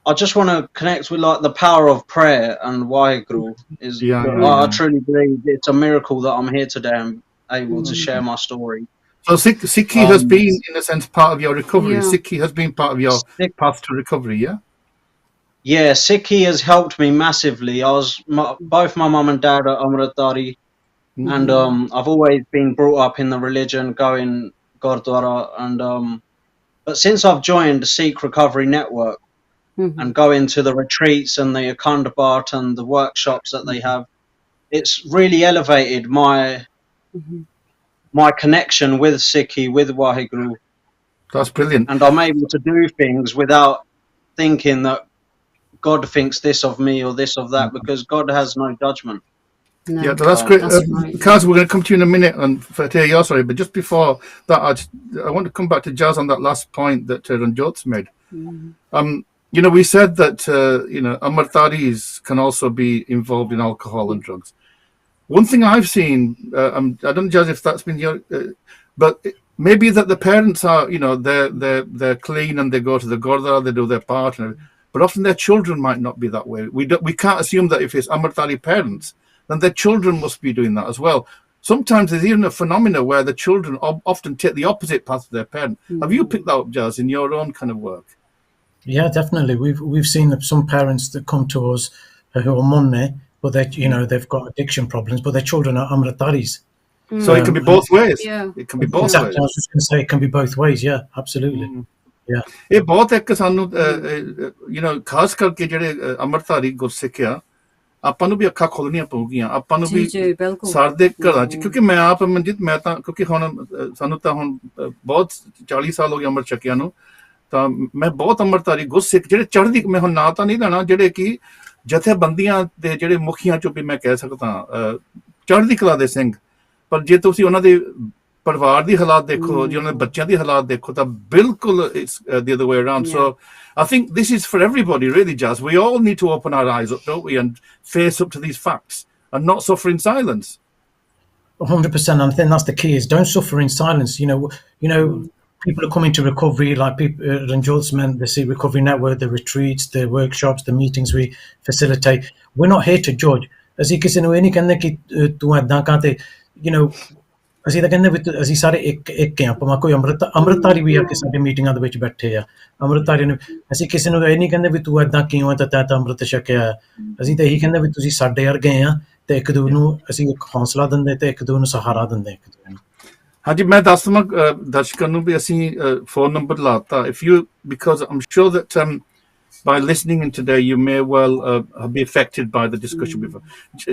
I just want to connect with like the power of prayer and Waheguru. I truly believe it's a miracle that I'm here today and able to share my story. So Sikhi has been, in a sense, part of your recovery. Sikhi has been part of your path to recovery, yeah? Yeah, Sikhi has helped me massively. Both my mum and dad are Amritdhari, and I've always been brought up in the religion, going Gurdwara, and but since I've joined the Sikh Recovery Network and going to the retreats and the Akhand Path and the workshops that they have, it's really elevated my connection with Sikhi, with Waheguru. That's brilliant. And I'm able to do things without thinking that God thinks this of me or this of that, because God has no judgment. No. Yeah, that's great. Kaz, we're going to come to you in a minute for to hear your story, but just before that, I want to come back to Jazz on that last point that Ranjot's made. We said that Amritdharis can also be involved in alcohol and drugs. One thing I've seen, I don't know, Jazz, if that's been your, but maybe that the parents are, they're clean and they go to the Gurdwara, they do their part, but often their children might not be that way. We can't assume that if it's Amritdhari parents, then their children must be doing that as well. Sometimes there's even a phenomena where the children often take the opposite path of their parent. Have you picked that up, Jazz, in your own kind of work? Yeah, definitely. We've seen some parents that come to us who are munne, but they've got addiction problems, but their children are Amritdharis. So it can be both ways. Yeah. It can be both exactly. ways. I was just going to say it can be both ways. Yeah, absolutely. Yeah. ਇਹ ਬਹੁਤ ਇੱਕ ਸਾਨੂੰ ਖਾਸ ਕਰਕੇ ਜਿਹੜੇ ਅੰਮ੍ਰਿਤਧਾਰੀ ਗੁਰਸਿੱਖ ਆ ਆਪਾਂ ਨੂੰ ਵੀ ਅੱਖਾਂ ਖੋਲਣੀਆਂ ਪਊਗੀਆਂ ਆਪਾਂ ਨੂੰ ਵੀ ਸਾਡੇ ਘਰਾਂ 'ਚ ਕਿਉਂਕਿ ਮੈਂ ਆਪ ਮਨਜੀਤ ਮੈਂ ਤਾਂ ਕਿਉਂਕਿ ਹੁਣ ਸਾਨੂੰ ਤਾਂ ਹੁਣ ਬਹੁਤ 40 ਸਾਲ ਹੋ ਗਏ ਅੰਮ੍ਰਿਤ ਛਕਿਆਂ ਨੂੰ ਤਾਂ ਮੈਂ ਬਹੁਤ ਅੰਮ੍ਰਿਤਧਾਰੀ ਗੁਰਸਿੱਖ ਜਿਹੜੇ ਚੜ੍ਹਦੀ ਮੈਂ ਹੁਣ ਨਾਂ ਤਾਂ ਨਹੀਂ ਲੈਣਾ ਜਿਹੜੇ ਕਿ ਜਥੇਬੰਦੀਆਂ ਦੇ ਜਿਹੜੇ ਮੁਖੀਆਂ ਚੋਂ ਵੀ ਮੈਂ ਕਹਿ ਸਕਦਾ ਚੜ੍ਹਦੀ ਕਲਾ ਦੇ ਸਿੰਘ ਪਰ ਜੇ ਤੁਸੀਂ ਉਹਨਾਂ ਦੇ ਪਰਿਵਾਰ ਦੀ ਹਾਲਾਤ ਦੇਖੋ, ਜੇ ਉਹਨਾਂ ਦੇ ਬੱਚਿਆਂ ਦੀ ਹਾਲਾਤ ਦੇਖੋ ਤਾਂ ਬਿਲਕੁਲ it's the other way around. So I think this is for everybody really, Jazz. We all need to open our eyes up, don't we, and face up to these facts and not suffer in silence. 100%. And I think that's the key: is don't suffer in silence. People are coming to recovery, like people, endorsement, the Sikh Recovery Network, the retreats, the workshops, the meetings we facilitate. We're not here to judge. ਅਸੀਂ ਕਿਸੇ ਨੂੰ ਇਹ ਨਹੀਂ ਕਹਿੰਦੇ ਕਿ ਤੂੰ ਏਦਾਂ ਕਾ ਤੇ ਅਸੀਂ ਤਾਂ ਕਹਿੰਦੇ ਵੀ ਅਸੀਂ ਸਾਰੇ ਇੱਕ ਆ, ਭਾਵੇਂ ਕੋਈ ਅੰਮ੍ਰਿਤਧਾਰੀ ਵੀ ਆ ਕੇ ਸਾਡੀ ਮੀਟਿੰਗਾਂ ਦੇ ਵਿੱਚ ਬੈਠੇ ਆ, ਅੰਮ੍ਰਿਤਧਾਰੀ ਨੂੰ ਅਸੀਂ ਕਿਸੇ ਨੂੰ ਇਹ ਨਹੀਂ ਕਹਿੰਦੇ ਵੀ ਤੂੰ ਏਦਾਂ ਕਿਉਂ ਆ ਤਾਂ ਤੈਂ ਤਾਂ ਅੰਮ੍ਰਿਤ ਛਕਿਆ। ਅਸੀਂ ਤਾਂ ਇਹੀ ਕਹਿੰਦੇ ਵੀ ਤੁਸੀਂ ਸਾਡੇ ਵਰਗੇ ਆ ਤੇ ਇੱਕ ਦੂਜੇ ਨੂੰ ਅਸੀਂ ਇੱਕ ਹੌਸਲਾ ਦਿੰਦੇ ਤੇ ਇੱਕ ਦੂਜੇ ਨੂੰ ਸਹਾਰਾ ਦਿੰਦੇ ਇੱਕ ਦੂਜੇ ਨੂੰ। ਹਾਂਜੀ, ਮੈਂ ਦੱਸ ਦਵਾਂ ਦਰਸ਼ਕਾਂ ਨੂੰ ਵੀ ਅਸੀਂ ਫੋਨ ਨੰਬਰ ਲਾਤਾ, because I'm sure that by listening in today you may well be affected by the discussion before.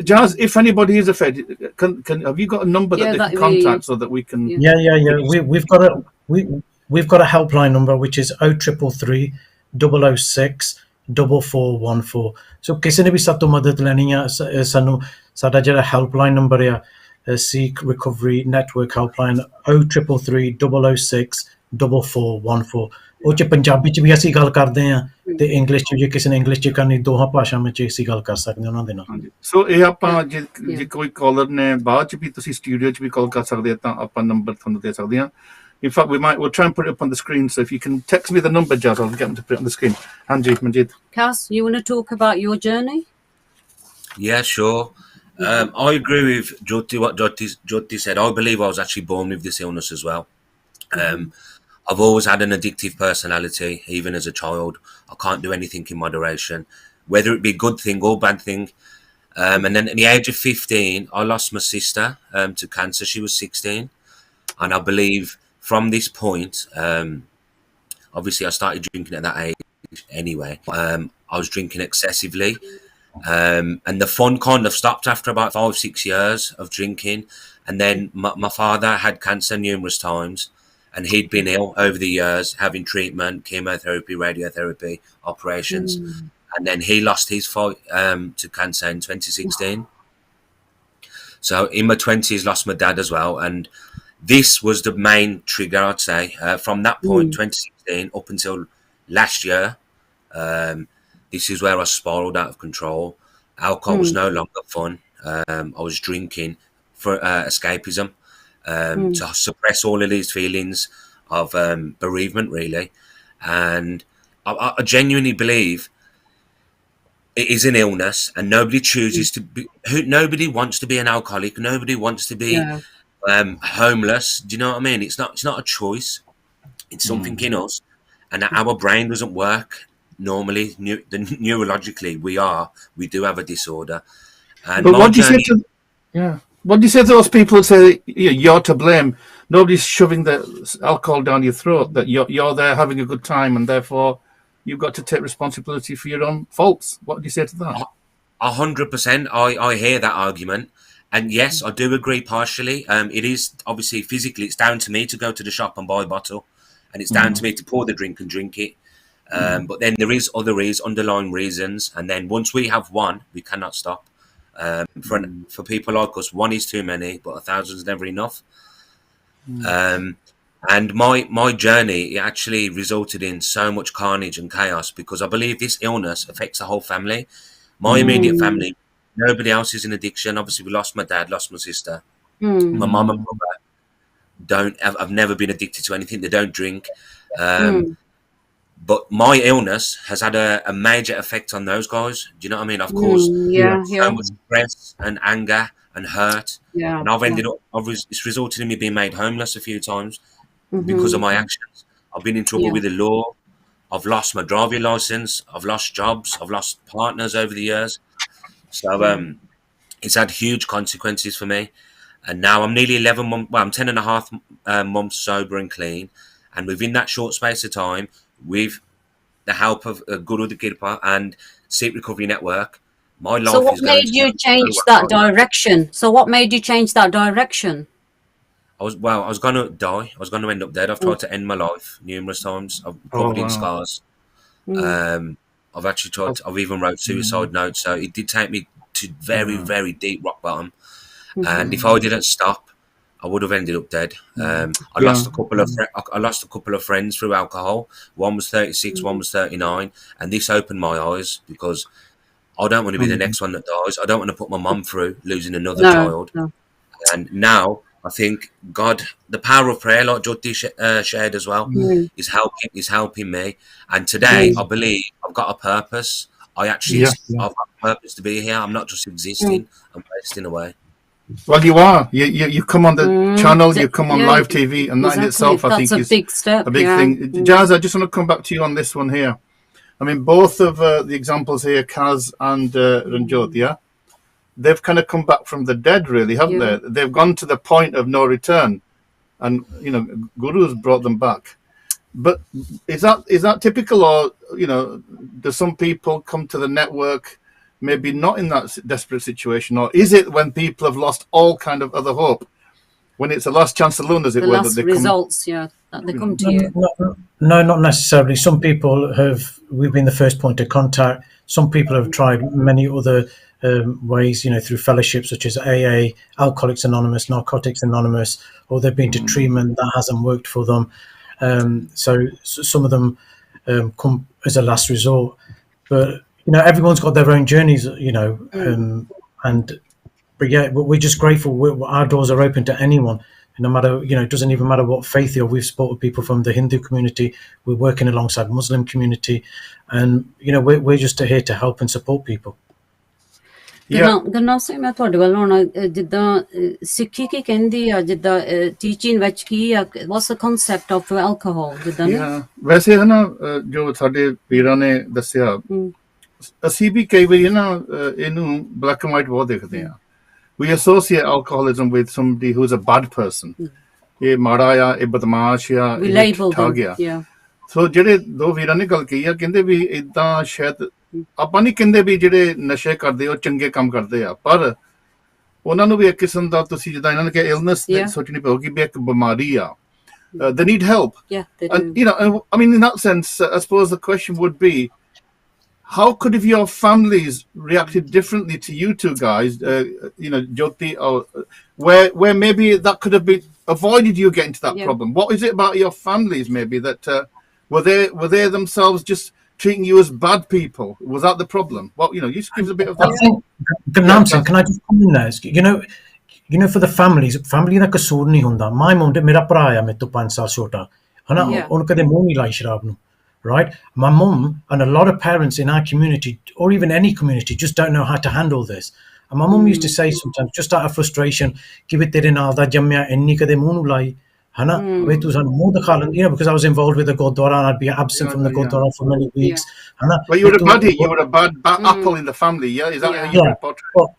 Jazz, if anybody is affected, have you got a number that they can contact so that we can? We've got a helpline number which is 0333 006 4414. So ਕਿਸੇ ਨੇ ਵੀ ਸਾਤੋਂ ਮਦਦ ਲੈਣੀ ਆ, ਸਾਨੂੰ ਸਾਡਾ ਜਿਹੜਾ helpline number ਆ Sikh Recovery Network helpline 0333 006 4414. ਉਹ 'ਚ ਪੰਜਾਬੀ 'ਚ ਵੀ ਅਸੀਂ ਗੱਲ ਕਰਦੇ ਆ ਤੇ ਇੰਗਲਿਸ਼ 'ਚ ਜੇ ਕਿਸੇ ਨੇ ਇੰਗਲਿਸ਼ 'ਚ ਕਰਨੀ, ਦੋਹਾਂ ਭਾਸ਼ਾਵਾਂ 'ਚ ਅਸੀਂ ਗੱਲ ਕਰ ਸਕਦੇ ਉਹਨਾਂ ਦੇ ਨਾਲ। ਹਾਂਜੀ, ਸੋ ਇਹ ਆਪਾਂ ਜੇ ਕੋਈ ਕਾਲਰ ਨੇ ਬਾਅਦ 'ਚ ਵੀ ਤੁਸੀਂ ਸਟੂਡੀਓ 'ਚ ਵੀ ਕਾਲ ਕਰ ਸਕਦੇ ਆ ਤਾਂ ਆਪਾਂ ਨੰਬਰ ਤੁਹਾਨੂੰ ਦੇ ਸਕਦੇ ਆ। In fact, we'll try and put it up on the screen. So if you can text me the number, Jazz, I'll get them to put it on the screen. Manjeet. Cass, you want to talk about your journey? Yeah, sure. I agree with what Jyoti said. I believe I was actually born with this illness as well. I've always had an addictive personality, even as a child. I can't do anything in moderation, whether it be a good thing or bad thing. And then at the age of 15, I lost my sister to cancer. She was 16. And I believe from this point, obviously I started drinking at that age anyway. I was drinking excessively. And the fun kind of stopped after about 5-6 years of drinking. And then my father had cancer numerous times, and he'd been ill over the years, having treatment, chemotherapy, radiotherapy, operations. And then he lost his fight to cancer in 2016. So in my 20s, lost my dad as well. And this was the main trigger, I'd say. From that point, 2016, up until last year, this is where I spiraled out of control. Alcohol was no longer fun. I was drinking for escapism, to suppress all of these feelings of bereavement, really. And I genuinely believe it is an illness, and nobody chooses to be. Nobody wants to be an alcoholic. Nobody wants to be homeless. Do you know what I mean? It's not a choice. It's something in us, and our brain doesn't work normally. Neurologically, we do have a disorder. And but what do you say to what do you say to those people who say you're to blame? Nobody's shoving the alcohol down your throat. That you're there having a good time, and therefore you've got to take responsibility for your own faults. What do you say to that? 100%. I hear that argument. And yes, I do agree partially. It is obviously physically, it's down to me to go to the shop and buy a bottle, and it's down to me to pour the drink and drink it. But then there is other underlying reasons, and then once we have one, we cannot stop. For people like us, one is too many, but 1,000 is never enough. And my journey, it actually resulted in so much carnage and chaos, because I believe this illness affects the whole family. My immediate family, nobody else is in addiction. Obviously, we lost my dad, lost my sister. My mum and brother I've never been addicted to anything. They don't drink. But my illness has had a major effect on those guys. Do you know what I mean? I've caused so much stress and anger and hurt. And I've ended up, it's resulted in me being made homeless a few times because of my actions. I've been in trouble with the law. I've lost my driving license. I've lost jobs. I've lost partners over the years. So it's had huge consequences for me. And now I'm nearly 11 months, well, I'm 10 and a half months sober and clean. And within that short space of time, with the help of Guru the Kirpa and Sikh Recovery Network, my life So what made you change that direction? I was going to die. I was going to end up dead. I've tried to end my life numerous times. I've covered in scars. I've actually tried. I've even wrote suicide notes. So it did take me to very, very deep rock bottom. And if I didn't stop, I would have ended up dead. I Yeah. lost a couple of friends through alcohol. One was 36, one was 39, and this opened my eyes because I don't want to be the next one that dies. I don't want to put my mum through losing another No, child. no. And now I think God, the power of prayer, like Jyoti shared as well, is helping me. And today I believe I've got a purpose. I've got a purpose to be here. I'm not just existing. I'm wasting away. Well, you are. You come on the channel, you come on live TV, and that in itself, I think, that's is a big step. a big thing. Jazz, I just want to come back to you on this one here. I mean, both of the examples here, Kaz and Ranjot, yeah, they've kind of come back from the dead, really, haven't they? They've gone to the point of no return, and you know, Guru's brought them back. But is that typical, or you know, do some people come to the network maybe not in that desperate situation, or is it when people have lost all kind of other hope, when it's the last chance alone, as it The were, last that they results, that they come to you. No, not necessarily. Some people we've been the first point of contact. Some people have tried many other ways, you know, through fellowships such as AA, Alcoholics Anonymous, Narcotics Anonymous, or they've been to treatment that hasn't worked for them. So some of them come as a last resort. But, you know, everyone's got their own journeys, you know, but yeah, we're just grateful. Our doors are open to anyone. No matter, you know, it doesn't even matter what faith you're. We've supported people from the Hindu community. We're working alongside Muslim community, and you know, we're just here to help and support people. Gurnam Singh, ਮੈਂ ਤੁਹਾਡੇ ਵੱਲ ਹੁਣ ਜਿੱਦਾਂ ਸਿੱਖੀ ਕੀ ਕਹਿੰਦੀ ਆ, ਜਿੱਦਾਂ teaching ਵਿੱਚ ਕੀ ਆ, what's the concept of alcohol, ਜਿੱਦਾਂ ਵੈਸੇ ਹੈ ਨਾ, ਜੋ ਸਾਡੇ ਵੀਰਾਂ ਨੇ ਦੱਸਿਆ, ਅਸੀਂ ਵੀ ਕਈ ਵਾਰੀ ਨਾ ਇਹਨੂੰ ਬਲੈਕ ਐਂਡ ਵਾਈਟ ਬਹੁਤ ਦੇਖਦੇ ਆ. We associate alcoholism with somebody who's a bad person. ਇਹ ਮਾੜਾ ਆ, ਇਹ ਬਦਮਾਸ਼ ਆ, ਇਹ ਠੱਗ ਆ. ਸੋ ਜਿਹੜੇ ਦੋ ਵੀਰਾਂ ਨੇ ਗੱਲ ਕਹੀ ਆ, ਕਹਿੰਦੇ ਵੀ ਏਦਾਂ ਸ਼ਾਇਦ ਆਪਾਂ ਨਹੀਂ ਕਹਿੰਦੇ ਵੀ ਜਿਹੜੇ ਨਸ਼ੇ ਕਰਦੇ ਉਹ ਚੰਗੇ ਕੰਮ ਕਰਦੇ ਆ, ਪਰ ਉਹਨਾਂ ਨੂੰ ਵੀ ਇੱਕ ਕਿਸਮ ਦਾ, ਤੁਸੀਂ ਜਿੱਦਾਂ ਇਹਨਾਂ ਨੇ ਕਿਹਾ, ਇਲਨੈਸ ਸੋਚਣੀ ਪਊਗੀ ਵੀ ਇੱਕ ਬਿਮਾਰੀ ਆ. They need help. And you know, I mean, in that sense, I suppose the question would be, how could have your families reacted differently to you two guys, you know, Jyoti, or where maybe that could have been avoided you getting to that problem? What is it about your families maybe that were they themselves just treating you as bad people? Was that the problem? Well, you know, you just give us a bit of that. I think, Namsen, can I just come in there? You know, for the family ਦਾ ਕਸੂਰ ਨਹੀਂ ਹੁੰਦਾ. My mum, ਮੇਰਾ ਭਰਾ ਆ ਮੇਰੇ ਤੋਂ 5 ਸਾਲ ਛੋਟਾ, ਹਨਾ, ਉਹਨੂੰ ਕਦੇ ਮੂੰਹ ਨਹੀਂ ਲਾਈ ਸ਼ਰਾਬ ਨੂੰ. Right, my mum and a lot of parents in our community, or even any community, just don't know how to handle this. And my mum used to say sometimes, just out of frustration, "Give it tere naal da jammya enni kade muh nu lai, hana, we tu san muh dakha," you know, because I was involved with the Gurdwara and I'd be absent from the Gurdwara for many weeks. Hana, but you were a bad apple in the family, yeah? Is that how you report? Well,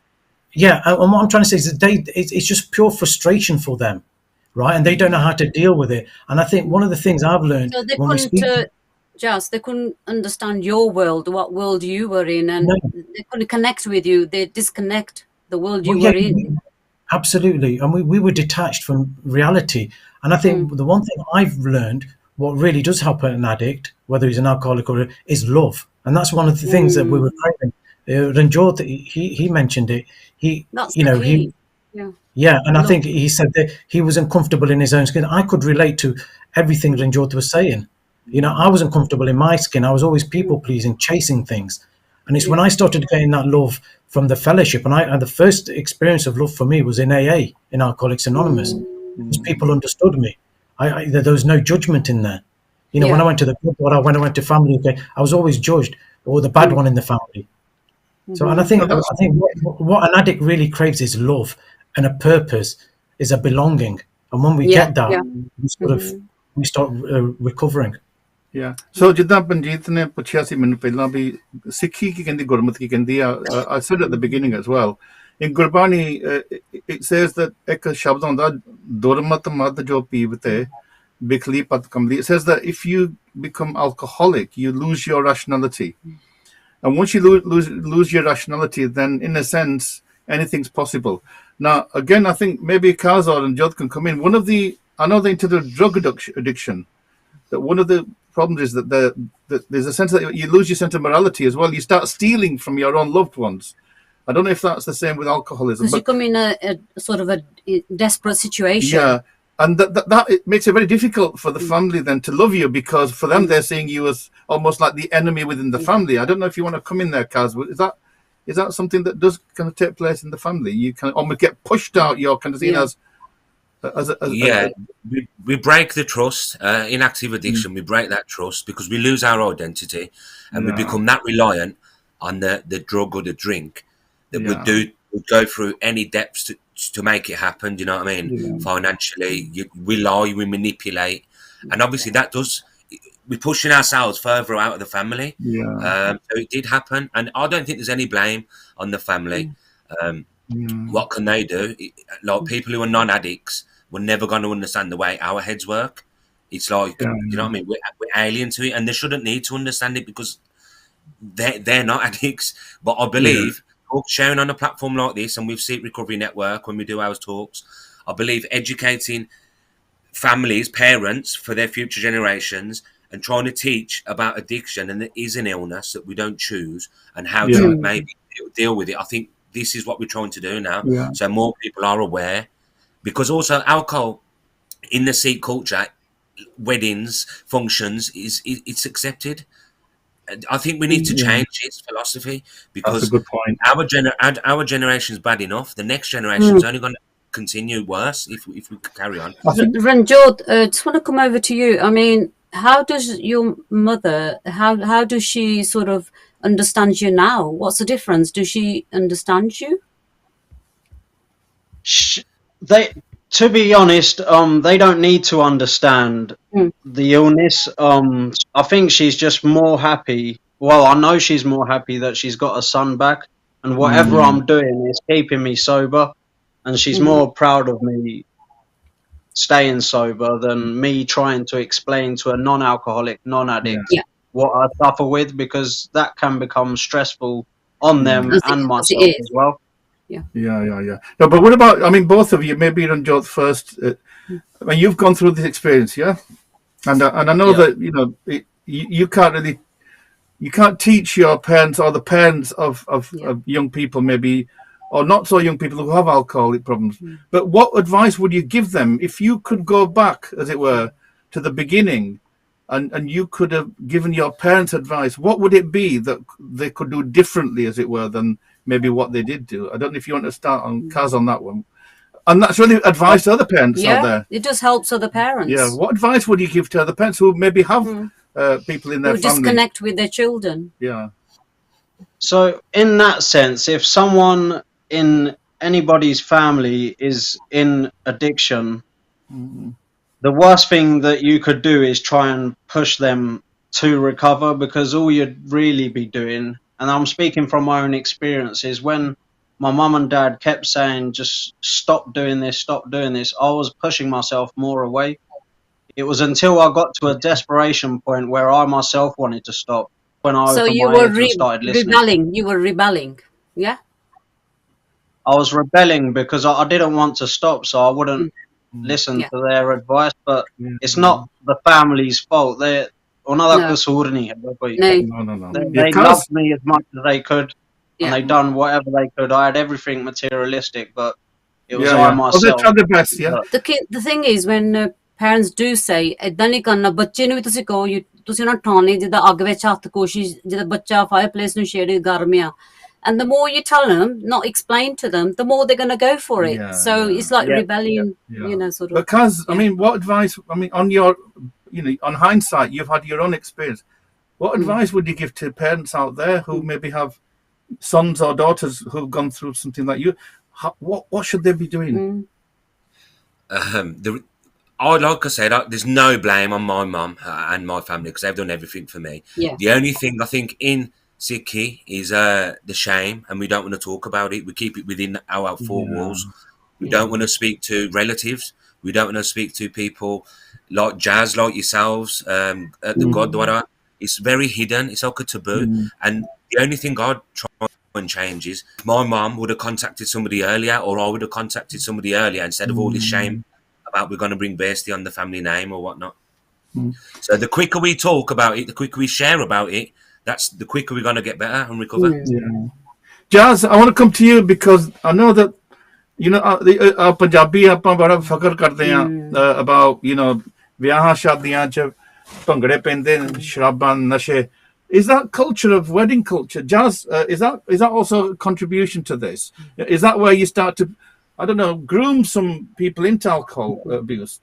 yeah, and what I'm trying to say is that it's just pure frustration for them, right? And they don't know how to deal with it. And I think one of the things I've learned, so they when we speak, they couldn't understand your world, what world you were in, and they couldn't connect with you. They disconnect the world you were in. Absolutely. And we were detached from reality. And I think the one thing I've learned, what really does help an addict, whether he's an alcoholic or is love. And that's one of the things that we were craving. Ranjot, he mentioned it. That's the key. And I think he said that he was uncomfortable in his own skin. I could relate to everything Ranjot was saying. You know, I wasn't comfortable in my skin. I was always people-pleasing, chasing things. And it's when I started getting that love from the fellowship, and the first experience of love for me was in AA, in Alcoholics Anonymous, because people understood me. There was no judgment in there. You know, when I went to the Gurdwara, when I went to family, I was always judged, or the bad one in the family. So, and I think what an addict really craves is love, and a purpose is a belonging. And when we get that, we start recovering. Yeah. So ਜਿੱਦਾਂ ਪੰਜੀਤ ਨੇ ਪੁੱਛਿਆ ਸੀ ਮੈਨੂੰ ਪਹਿਲਾਂ ਵੀ ਸਿੱਖੀ ਕੀ ਕਹਿੰਦੀ, ਗੁਰਮਤਿ ਕੀ ਕਹਿੰਦੀ ਆ, I said at the beginning as well, in Gurbani it says that ਇੱਕ ਸ਼ਬਦ ਹੁੰਦਾ, ਦੁਰਮਤ ਮਦ ਜੋ ਪੀਵਤੇ ਬਿਖਲੀ ਪਤ ਕਮਲੀ. It says that if you become alcoholic, you lose your rationality, and once you lose your rationality, then in a sense anything's possible. Now again, I think maybe Kazar and Jod can come in. I know they're into the drug addiction, that one of the problems is that there's a sense that you lose your sense of morality as well. You start stealing from your own loved ones. I don't know if that's the same with alcoholism. Because you come in a sort of a desperate situation. Yeah, and that it makes it very difficult for the family then to love you, because for them they're seeing you as almost like the enemy within the family. I don't know if you want to come in there, Kaz. Is that something that does kind of take place in the family? You kind of almost get pushed out. You're kind of seen as we break the trust in active addiction. We break that trust because we lose our identity, and we become that reliant on the drug or the drink that would go through any depths to make it happen. Do you know what I mean? Financially, we lie, we manipulate, and obviously that does. We're pushing ourselves further out of the family. So it did happen, and I don't think there's any blame on the family. What can they do? Like people who are non-addicts were never going to understand the way our heads work. It's like, you know what I mean? We're alien to it, and they shouldn't need to understand it because they're not addicts. But I believe sharing on a platform like this, and with Sikh Recovery Network, when we do our talks, I believe educating families, parents for their future generations, and trying to teach about addiction, and it is an illness that we don't choose, and how to maybe deal with it. I think this is what we're trying to do now. So more people are aware, because also alcohol in the Sikh culture, weddings, functions, it's accepted. I think we need to change its philosophy, because that's a good point. Our generation's bad enough. The next generation's only going to continue worse if we carry on. Ranjot, just want to come over to you. I mean, how does your mother, how does she sort of understand you now? What's the difference? Does she understand you? To be honest, they don't need to understand the illness. I think she's just more happy. Well, I know she's more happy that she's got a son back, and whatever I'm doing is keeping me sober, and she's more proud of me staying sober than me trying to explain to a non-alcoholic, non-addict what I suffer with, because that can become stressful on them and myself as well. Yeah. No, but what about, I mean, both of you, maybe Ranjot first. I mean, you've gone through this experience, and I know that, you know, you can't teach your parents or the parents of young people, maybe, or not so young people who have alcoholic problems. But what advice would you give them if you could go back, as it were, to the beginning, and you could have given your parents advice? What would it be that they could do differently, as it were, than maybe what they did do? I don't know if you want to start on Kaz on that one. And that's really advice to other parents out there. It just helps other parents. Yeah. What advice would you give to other parents who maybe have people in their who family? disconnect with their children? Yeah. So in that sense, if someone in anybody's family is in addiction, the worst thing that you could do is try and push them to recover, because all you'd really be doing, and I'm speaking from my own experiences, when my mum and dad kept saying, just stop doing this, I was pushing myself more away. It was until I got to a desperation point where I myself wanted to stop, when I opened my ears and started listening. You were rebelling, yeah? I was rebelling because I didn't want to stop, so I wouldn't listen to their advice. But it's not the family's fault. They loved me as much as they could, and they done whatever they could. I had everything materialistic, but it was I myself. They tried their best, The thing is, when parents do say, "ਏਦਾਂ ਨਹੀਂ ਕਰਨਾ," ਬੱਚੇ ਨੂੰ ਵੀ ਤੁਸੀਂ ਕਹੋ, ਤੁਸੀਂ ਨਾ ਠਾਣੇ ਜਿੱਦਾਂ ਅੱਗ ਵਿੱਚ ਹੱਥ ਕੋਸ਼ਿਸ਼, ਜਿੱਦਾਂ ਬੱਚਾ fireplace ਨੂੰ ਛੇੜੇ ਗਰਮ ਆ. And the more you tell them, not explain to them, the more they're going to go for it. It's like rebellion, you know, sort of. Because, I mean, what advice, I mean, on your, you know, on hindsight, you've had your own experience. What advice would you give to parents out there who maybe have sons or daughters who've gone through something like you? What should they be doing? Like I said, there's no blame on my mum and my family, because they've done everything for me. The only thing I think in Sikhi is the shame, and we don't want to talk about it. We keep it within our four walls. We don't want to speak to relatives. We don't want to speak to people like Jazz, like yourselves, at the Gurdwara. It's very hidden. It's like a taboo. And the only thing I'd try and change is my mum would have contacted somebody earlier, or I would have contacted somebody earlier, instead of all this shame about we're going to bring Bestie on the family name or whatnot. So the quicker we talk about it, the quicker we share about it, that's the quicker we're going to get better and recover. Jazz, I want to come to you because I know that, you know, Punjabi ਆਪਾਂ ਬੜਾ ਫਖਰ ਕਰਦੇ ਆ about, you know, ਵਿਆਹਾਂ ਸ਼ਾਦੀਆਂ ਚ ਭੰਗੜੇ ਪੈਂਦੇ ਸ਼ਰਾਬਾਂ ਨਸ਼ੇ. Is that culture of wedding culture, Jazz? Is that also a contribution to this? Is that where you start to, I don't know, groom some people into alcohol abuse?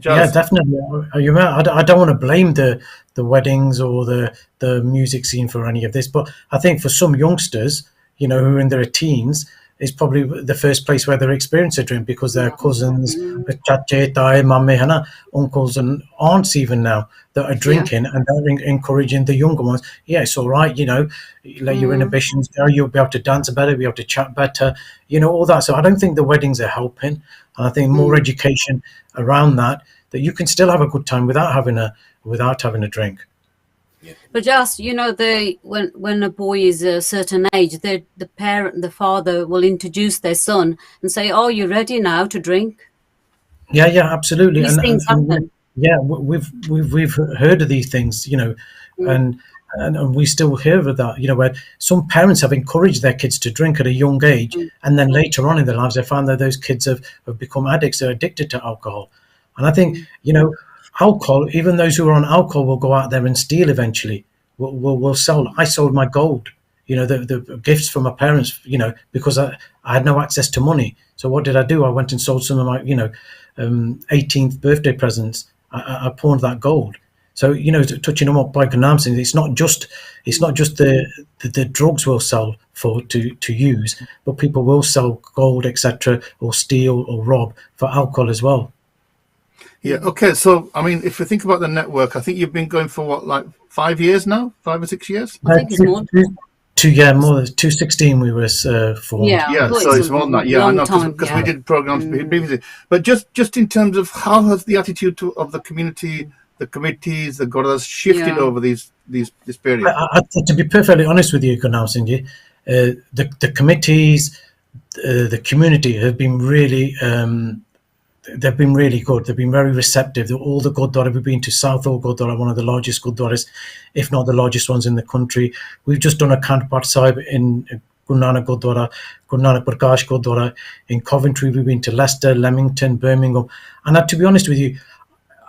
Jazz? Yeah, definitely. I don't want to blame the weddings or the music scene for any of this, but I think for some youngsters, you know, who are in their teens, is probably the first place where they're experiencing a drink because their cousins, chache, tai, mame, hana, uncles and aunts even now that are drinking and they're encouraging the younger ones. Yeah, it's all right, you know, let your inhibitions go, you'll be able to dance better, be able to chat better, you know, all that. So I don't think the weddings are helping. And I think more education around that you can still have a good time without having a drink. But just, you know, when a boy is a certain age, the father will introduce their son and say, "Oh, you're ready now to drink." Yeah, absolutely. These things happen. We've heard of these things, you know, and we still hear of that, you know, where some parents have encouraged their kids to drink at a young age, and then later on in their lives they found that those kids have become addicts, they're addicted to alcohol. And I think, you know, alcohol, even those who are on alcohol will go out there and steal eventually. Will sell. I sold my gold, you know, the gifts from my parents, you know, because I had no access to money. So what did I do? I went and sold some of my, you know, 18th birthday presents. I pawned that gold. So, you know, touching on what Michael Nam saying, it's not just the drugs will sell for to use, but people will sell gold, etc., or steal or rob for alcohol as well. Yeah. Okay. So, I mean, if you think about the network, I think you've been going for what, like 5 years now, 5 or 6 years? I think it's more. More than 2016 we were formed. Yeah. So it's more than that. Yeah, I know because we did programs previously. But just in terms of how has the attitude of the community, the committees, the Gurdwaras shifted over this period? To be perfectly honest with you, Gurnaam Singh ji, the committees, the community have been really. They've been really good. They've been very receptive. All the Gurdwara, we've been to Southall Gurdwara, one of the largest Gurdwaras, if not the largest ones in the country. We've just done a Kand Path Sahib in Guru Nanak Gurdwara, Guru Nanak Prakash Gurdwara. In Coventry, we've been to Leicester, Leamington, Birmingham. And to be honest with you,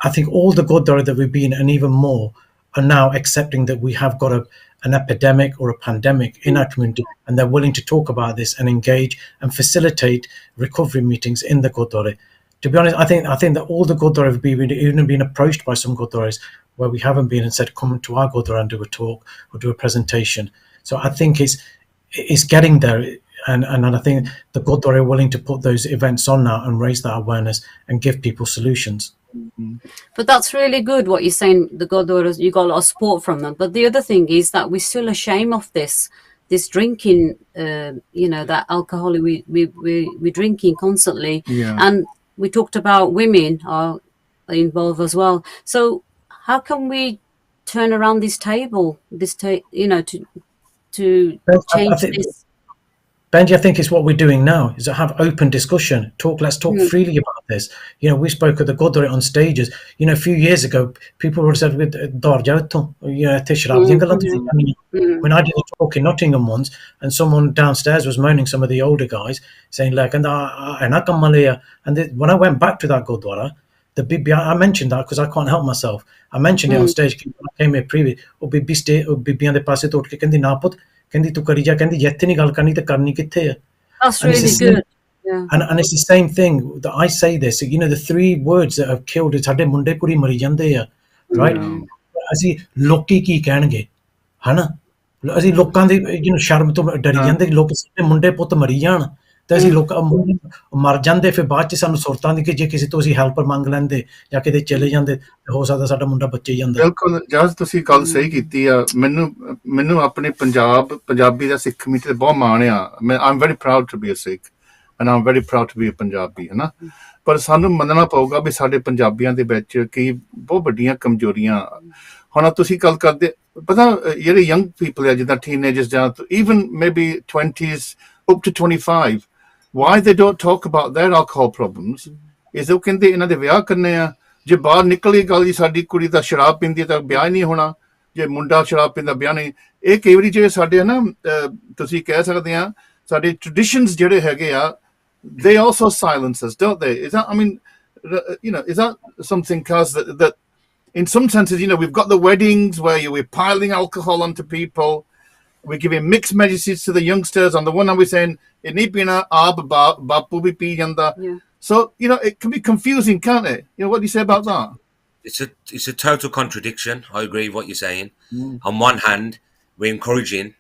I think all the Gurdwara that we've been, and even more, are now accepting that we have got an epidemic or a pandemic in our community, and they're willing to talk about this and engage and facilitate recovery meetings in the Gurdwara. To be honest, I think that all the Gurdwara have even been approached by some Gurdwaras where we haven't been and said, come to our Gurdwara and do a talk or do a presentation. So I think it's getting there, and I think the Gurdwara are willing to put those events on now and raise that awareness and give people solutions. But that's really good what you're saying. The Gurdwaras, you got a lot of support from them. But the other thing is that we're still ashamed of this drinking. You know, that alcohol we're drinking constantly, and we talked about women are involved as well. So how can we turn around this table, you know, to change this? Benji, I think it's what we're doing now, is to have open discussion. Let's talk freely about this. You know, we spoke at the Gurdwara on stages. You know, a few years ago, people would have said, when I did a talk in Nottingham once, and someone downstairs was moaning, some of the older guys, saying, like, and when I went back to that Gurdwara, the Bibi, I mentioned that because I can't help myself. I mentioned it on stage. When I came here previously, That's really good. Yeah. And it's the same thing that I say this. You know, the three words that have killed it, right? ਅਸੀਂ ਲੋਕੀ ਕੀ ਕਹਿਣਗੇ ਹਨਾ ਅਸੀਂ ਲੋਕਾਂ ਦੇ ਸ਼ਰਮ ਤੋਂ ਡਰੀ ਜਾਂਦੇ ਲੋਕ ਸਾਡੇ ਮੁੰਡੇ ਪੁੱਤ ਮਰੀ ਜਾਣ ਤੇ ਅਸੀਂ ਲੋਕ ਮਰ ਜਾਂਦੇ ਫਿਰ ਬਾਅਦ ਚ ਸਾਨੂੰ ਸੁਰਤਾਂ ਦੀ ਕਿ ਜੇ ਕਿਸੇ ਤੋਂ ਅਸੀਂ ਹੈਲਪ ਮੰਗ ਲੈਂਦੇ ਜਾਂ ਕਿਤੇ ਚਲੇ ਜਾਂਦੇ ਹੋ ਸਕਦਾ ਸਾਡਾ ਮੁੰਡਾ ਬੱਚੇ ਜਾਂਦਾ। ਬਿਲਕੁਲ ਜਸ ਤੁਸੀਂ ਗੱਲ ਸਹੀ ਕੀਤੀ ਆ। ਮੈਨੂੰ ਆਪਣੇ ਪੰਜਾਬੀ ਦਾ ਸਿੱਖ ਕਮਿਊਨਿਟੀ ਤੇ ਬਹੁਤ ਮਾਣ ਆ। I'm very proud to be a Sikh and I'm very proud to be a Punjabi ਹਨਾ। ਪਰ ਸਾਨੂੰ ਮੰਨਣਾ ਪਊਗਾ ਵੀ ਸਾਡੇ ਪੰਜਾਬੀਆਂ ਦੇ ਵਿੱਚ ਕਈ ਬਹੁਤ ਵੱਡੀਆਂ ਕਮਜ਼ੋਰੀਆਂ। ਹੁਣ ਤੁਸੀਂ ਗੱਲ ਕਰਦੇ ਪਤਾ ਜਿਹੜੇ ਯੰਗ ਪੀਪਲ ਆ ਜਿੱਦਾਂ ਟੀਨੇਜਰਸ ਜਾਂ even maybe 20s up to 25 why they don't talk about their alcohol problems is ਉਹ ਕਹਿੰਦੇ ਇਹਨਾਂ ਦੇ ਵਿਆਹ ਕਰਨੇ ਆ ਜੇ ਬਾਹਰ ਨਿਕਲੀ ਗੱਲ ਜੀ ਸਾਡੀ ਕੁੜੀ ਤਾਂ ਸ਼ਰਾਬ ਪੀਂਦੀ ਤਾਂ ਵਿਆਹ ਹੀ ਨਹੀਂ ਹੋਣਾ ਜੇ ਮੁੰਡਾ ਸ਼ਰਾਬ ਪੀਂਦਾ ਵਿਆਹ ਨਹੀਂ, ਇਹ ਕਈ ਵਾਰੀ ਜਿਹੜੇ ਸਾਡੇ ਨਾ ਤੁਸੀਂ ਕਹਿ ਸਕਦੇ ਆ ਸਾਡੇ ਟ੍ਰੈਡੀਸ਼ਨਸ ਜਿਹੜੇ ਹੈਗੇ ਆ, they also silence us, don't they? Is that, I mean, is that something, cause that in some senses, we've got the weddings where we're piling alcohol onto people, we're giving mixed messages to the youngsters. On the one hand, we're saying it need be na ab bapu bhi pi janda. So it can be confusing, can't it? What do you say about that? It's a total contradiction. I agree with what you're saying. On one hand, we're encouraging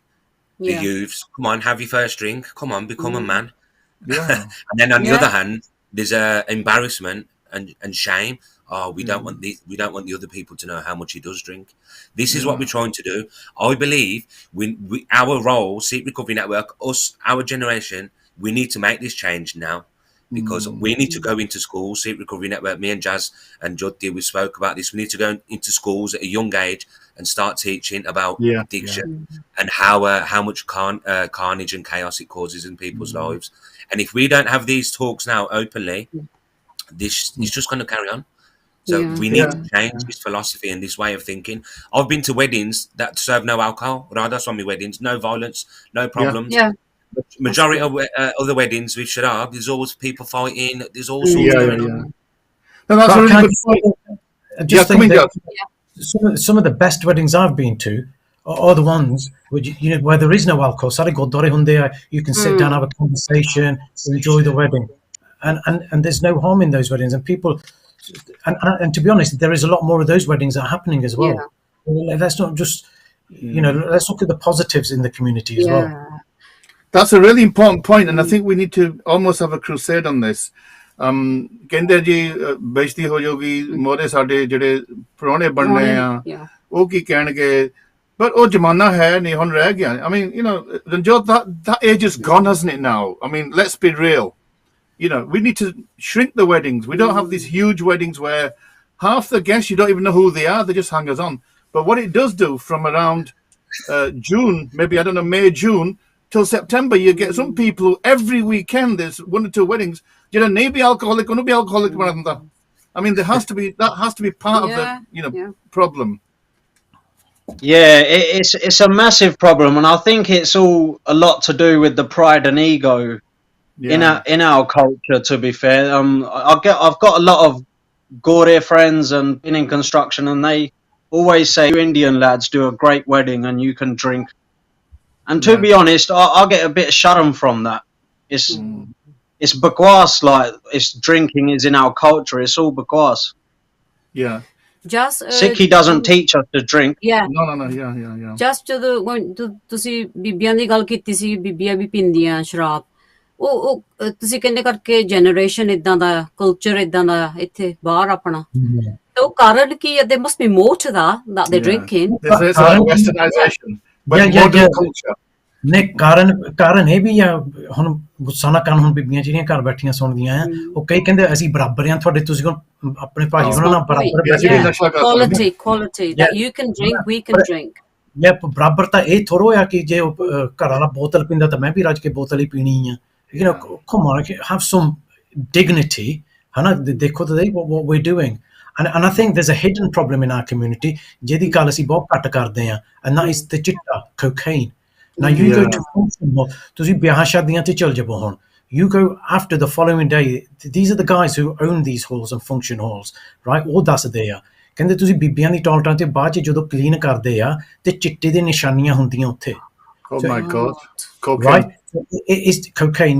the youths, come on, have your first drink, come on, become a man. And then on the other hand, there's embarrassment and shame. Oh, we don't want the other people to know how much he does drink. This is what we're trying to do. I believe our role, Sikh Recovery Network, our generation, we need to make this change now, because we need to go into schools. Sikh Recovery Network, me and Jazz and Jyoti, we spoke about this. We need to go into schools at a young age and start teaching about addiction and how much carnage and chaos it causes in people's lives. And if we don't have these talks now openly, this is just going to carry on. So we need to change this philosophy and this way of thinking. I've been to weddings that serve no alcohol. Radha Swami weddings, no violence, no problems. Majority of other weddings with sharab, there's always people fighting. There's all sorts going on. No, that's a really good point. I just think that some of the best weddings I've been to are the ones where there is no alcohol. Sare gurdware hunde hai, you can sit down, have a conversation, enjoy the wedding, and there's no harm in those weddings. And people, and to be honest, there is a lot more of those weddings that are happening as well. Let's not just let's look at the positives in the community as well. That's a really important point, and I think we need to almost have a crusade on this. ਕਹਿੰਦੇ ਜੀ ਬੇਇੱਜ਼ਤੀ ਹੋ ਜਾਊਗੀ, ਮੋਰੇ ਸਾਡੇ ਜਿਹੜੇ ਪ੍ਰਾਹੁਣੇ ਬਣਨੇ ਆ ਉਹ ਕੀ ਕਹਿਣਗੇ, ਪਰ ਉਹ ਜ਼ਮਾਨਾ ਹੈ ਨਹੀਂ, ਹੁਣ ਰਹਿ ਗਿਆ. I mean, Ranjot, that age is gone, hasn't it now? I mean, let's be real. We need to shrink the weddings. We don't have these huge weddings where half the guests, you don't even know who they are, they just hangers on. But what it does do from around June, maybe, I don't know, May, June, till September, you get some people who every weekend there's 1 or 2 weddings. May be alcoholic or not be alcoholic. I mean, that has to be part of the problem. Yeah, it's a massive problem, and I think it's all a lot to do with the pride and ego in our culture. To be fair, I've got a lot of Gore friends and been in construction, and they always say you Indian lads do a great wedding and you can drink. And to be honest, I get a bit sharm from that. It's bakwas, like it's drinking is in our culture. It's all bakwas. Yeah. Just Sikhi doesn't teach us to drink. No. Yeah. Just ਤੁਸੀਂ ਬੀਬੀਆਂ ਦੀ ਗੱਲ ਕੀਤੀ ਸੀ, ਬੀਬੀਆਂ ਵੀ ਪੀਂਦੀਆਂ ਸ਼ਰਾਬ, ਉਹ ਤੁਸੀਂ ਕਹਿੰਦੇ ਕਰਕੇ ਜਨਰੇਸ਼ਨ ਇਦਾਂ ਦਾ, ਕਲਚਰ ਇਦਾਂ ਦਾ ਇੱਥੇ ਬਾਹਰ ਆਪਣਾ, ਤੇ ਉਹ ਕਾਰਨ ਕੀ ਹੈ? There must be more to that they're drinking. There's a westernization. ਨੇ ਕਾਰਨ ਇਹ ਵੀ ਆ, ਹੁਣ ਗੁੱਸਾ ਨਾ ਕਰਨ, ਹੁਣ ਬੀਬੀਆਂ ਜਿਹੜੀਆਂ ਘਰ ਬੈਠੀਆਂ ਸੁਣਦੀਆਂ ਆ, ਉਹ ਕਈ ਕਹਿੰਦੇ ਅਸੀਂ ਬਰਾਬਰ ਆ ਤੁਹਾਡੇ, ਤੁਸੀਂ ਆਪਣੇ ਭਾਜੀ ਉਹਨਾਂ ਨਾਲ ਬਰਾਬਰ quality that you can drink, we can drink. ਬਰਾਬਰ ਤਾਂ ਇਹ ਥੋੜੋ ਆ ਕਿ ਜੇ ਉਹ ਘਰ ਵਾਲਾ ਬੋਤਲ ਪੀਂਦਾ ਤਾਂ ਮੈਂ ਵੀ ਰੱਜ ਕੇ ਬੋਤਲ ਹੀ ਪੀਣੀ ਆ. Come on, have some dignity. ਹਨਾ, ਦੇਖੋ ਤਾਂ what we're doing. And I think there's a hidden problem in our community ਜਿਹਦੀ ਗੱਲ ਅਸੀਂ ਬਹੁਤ ਘੱਟ ਕਰਦੇ ਆ, and that is the ਚਿੱਟਾ, cocaine. Now you go to function hall, ਤੁਸੀਂ ਵਿਆਹ ਸ਼ਾਦੀਆਂ ਤੇ ਚਲ ਜਾਵੋ, ਹੁਣ you go after the following day, these are the guys who own these halls and function halls, right? ਉਹ ਦੱਸਦੇ ਆ, ਕਹਿੰਦੇ ਤੁਸੀਂ ਬੀਬੀਆਂ ਦੀ ਟਾਲਟਾਂ ਤੇ ਬਾਅਦ ਚ ਜਦੋਂ ਕਲੀਨ ਕਰਦੇ ਆ ਤੇ ਚਿੱਟੇ ਦੀ ਨਿਸ਼ਾਨੀਆਂ ਹੁੰਦੀਆਂ ਉੱਥੇ. Oh my God. Cocaine. Right? It is cocaine,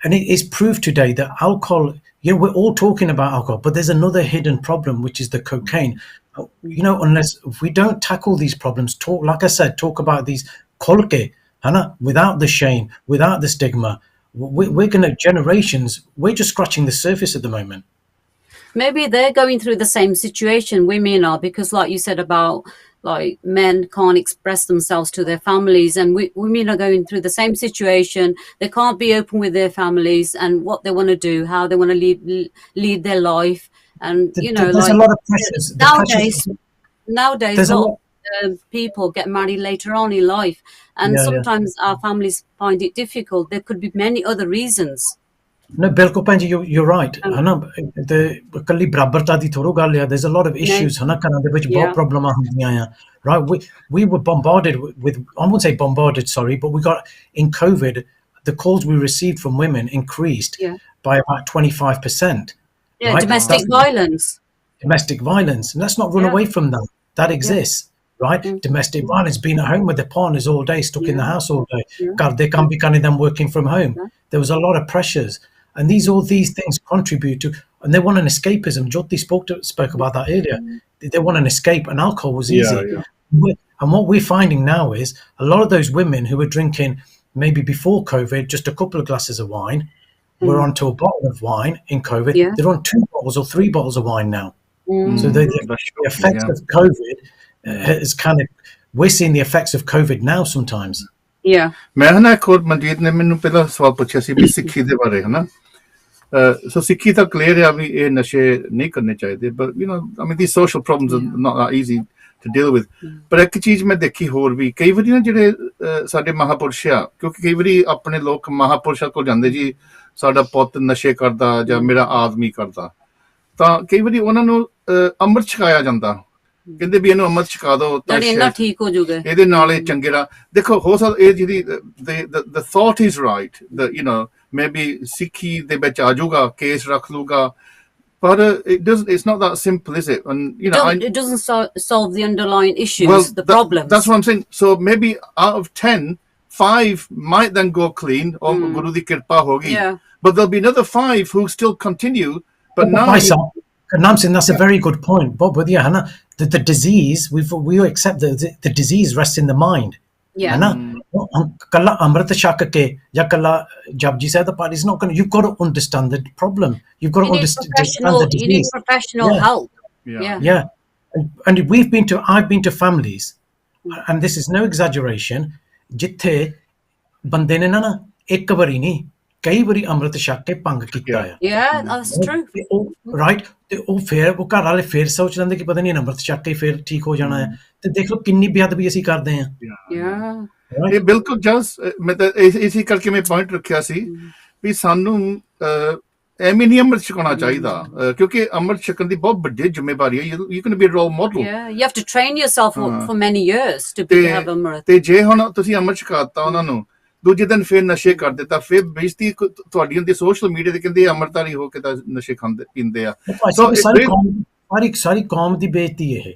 and it is proved today that alcohol, we're all talking about alcohol, but there's another hidden problem, which is the cocaine. Unless we don't tackle these problems, like I said, talk about these kolke, without the shame, without the stigma, we're going to generations, we're just scratching the surface at the moment. Maybe they're going through the same situation women are, because like you said about like men can't express themselves to their families, and women are going through the same situation. They can't be open with their families and what they want to do, how they want to lead their life, and there's like a lot of pressures. Nowadays people get married later on in life, and sometimes our families find it difficult. There could be many other reasons. No, ਬਿਲਕੁਲ ਭੈਣ ਜੀ, you're right, ਹਨਾ, ਤੇ ਇਕੱਲੀ ਬਰਾਬਰਤਾ ਦੀ ਥੋੜ੍ਹਾ ਗੱਲ ਆ, there's a lot of issues, ਹਨਾ, ਘਰਾਂ ਦੇ ਵਿੱਚ ਬਹੁਤ ਪ੍ਰੋਬਲਮਾਂ ਹੁੰਦੀਆਂ ਆ, right? We were bombarded with, I won't say bombarded, sorry, but we got, in COVID, the calls we received from women increased by about 25%. Yeah, right? domestic violence. Domestic violence, and let's not run away from that. That exists, right? Domestic violence, being at home with their partners all day, stuck in the house all day. They can't be kind of them working from home. There was a lot of pressures, and all these things contribute to, and they want an escapism. Jyoti spoke about that earlier. They want an escape, and alcohol was easy. And what we're finding now is a lot of those women who were drinking maybe before COVID just a couple of glasses of wine were onto a bottle of wine in COVID. They're on 2 bottles or 3 bottles of wine now. So the effects of COVID is kind of, we're seeing the effects of COVID now sometimes. ਮੈਂ ਨਾ ਇੱਕ ਹੋਰ ਮਨਜੀਤ ਨੇ ਮੈਨੂੰ ਪਹਿਲਾਂ ਸਵਾਲ ਪੁੱਛਿਆ ਸੀ ਵੀ ਸਿੱਖੀ ਦੇ ਬਾਰੇ, ਹਨਾ, ਸੋ ਸਿੱਖੀ ਤਾਂ ਕਲੀਅਰ ਆ ਵੀ ਇਹ ਨਸ਼ੇ ਨਹੀਂ ਕਰਨੇ ਚਾਹੀਦੇ, but you know, I mean these social problems are not that easy to deal with. ਪਰ ਇੱਕ ਚੀਜ਼ ਮੈਂ ਦੇਖੀ ਹੋਰ ਵੀ, ਕਈ ਵਾਰੀ ਨਾ ਜਿਹੜੇ ਸਾਡੇ ਮਹਾਪੁਰਸ਼ ਆ, ਕਿਉਂਕਿ ਕਈ ਵਾਰੀ ਆਪਣੇ ਲੋਕ ਮਹਾਪੁਰਸ਼ਾਂ ਕੋਲ ਜਾਂਦੇ ਜੀ ਸਾਡਾ ਪੁੱਤ ਨਸ਼ੇ ਕਰਦਾ ਜਾਂ ਮੇਰਾ ਆਦਮੀ ਕਰਦਾ, ਤਾਂ ਕਈ ਵਾਰੀ ਉਹਨਾਂ ਨੂੰ ਅੰਮ੍ਰਿਤ ਛਕਾਇਆ ਜਾਂਦਾ, ਕਹਿੰਦੇ ਵੀ ਇਹਨੂੰ ਅੰਮ੍ਰਿਤ ਛਕਾ ਦਿਓ ਤਾਂ ਠੀਕ ਹੋ ਜਾਊਗਾ, ਇਹਦੇ ਨਾਲ ਇਹ ਚੰਗੇ ਰਾ, ਦੇਖੋ ਹੋ ਸਕਦਾ ਇਹ ਜਿਹੜੀ the thought is right, that you know maybe ਸਿੱਖੀ ਦੇ ਵਿੱਚ ਆ ਜਾਊਗਾ, ਕੇਸ ਰੱਖ ਲੂਗਾ, but it's not that simple, is it? And you know, it doesn't solve the underlying issues, the problems. That's what I'm saying. So maybe out of 10, 5 might then go clean, or Guru di kirpa hogi, but there'll be another 5 who still continue, but now Namsin, that's a very good point, Bob. But yeah, the disease, we accept the disease rests in the mind. Kalla amrit shak ke ya kalla japji said the party is not going to, you've got to understand the problem, you've got to understand the disease. You need professional help. And I've been to families, and this is no exaggeration, jithe bande ne na ek wari nahi ਕਈ ਵਾਰੀ ਅੰਮ੍ਰਿਤ ਛਕ ਕੇ ਭੰਗ ਕੀਤਾ ਆ, that's true, right? ਤੇ ਉਹ ਫਿਰ ਉਹ ਘਰ ਵਾਲੇ ਫਿਰ ਸੋਚ ਲੈਂਦੇ ਕਿ ਪਤਾ ਨਹੀਂ ਅੰਮ੍ਰਿਤ ਛਕ ਕੇ ਫਿਰ ਠੀਕ ਹੋ ਜਾਣਾ ਹੈ, ਤੇ ਦੇਖ ਲਓ ਕਿੰਨੀ ਬੇਅਦਬੀ ਅਸੀਂ ਕਰਦੇ ਆ। ਇਹ ਬਿਲਕੁਲ ਜਸ ਮੈਂ ਤਾਂ ਇਸੇ ਕਰਕੇ ਮੈਂ ਪੁਆਇੰਟ ਰੱਖਿਆ ਸੀ ਵੀ ਸਾਨੂੰ ਐਵੇਂ ਨਹੀਂ ਅੰਮ੍ਰਿਤ ਛਕਾਉਣਾ ਚਾਹੀਦਾ, ਕਿਉਂਕਿ ਅੰਮ੍ਰਿਤ ਛਕਣ ਦੀ ਬਹੁਤ ਵੱਡੀ ਜ਼ਿੰਮੇਵਾਰੀ ਹੈ, you can be a role model. You have to train yourself for many years to have ਅੰਮ੍ਰਿਤ। ਤੇ ਜੇ ਹੁਣ ਤੁਸੀਂ ਅੰਮ੍ਰਿਤ ਛਕਾਤਾ ਉਹਨਾਂ ਨੂੰ, ਦੂਜੇ ਦਿਨ ਫਿਰ ਨਸ਼ੇ ਕਰ ਦਿੱਤਾ, ਫਿਰ ਬੇਇੱਜ਼ਤੀ ਤੁਹਾਡੀ ਹੁੰਦੀ ਸੋਸ਼ਲ ਮੀਡੀਆ ਤੇ, ਕਹਿੰਦੇ ਅੰਮ੍ਰਿਤਧਾਰੀ ਹੋ ਕੇ ਤਾਂ ਨਸ਼ੇ ਖਾਂਦੇ ਪੀਂਦੇ ਆ, ਸਾਰੀ ਕੌਮ ਦੀ ਬੇਇੱਜ਼ਤੀ ਇਹ,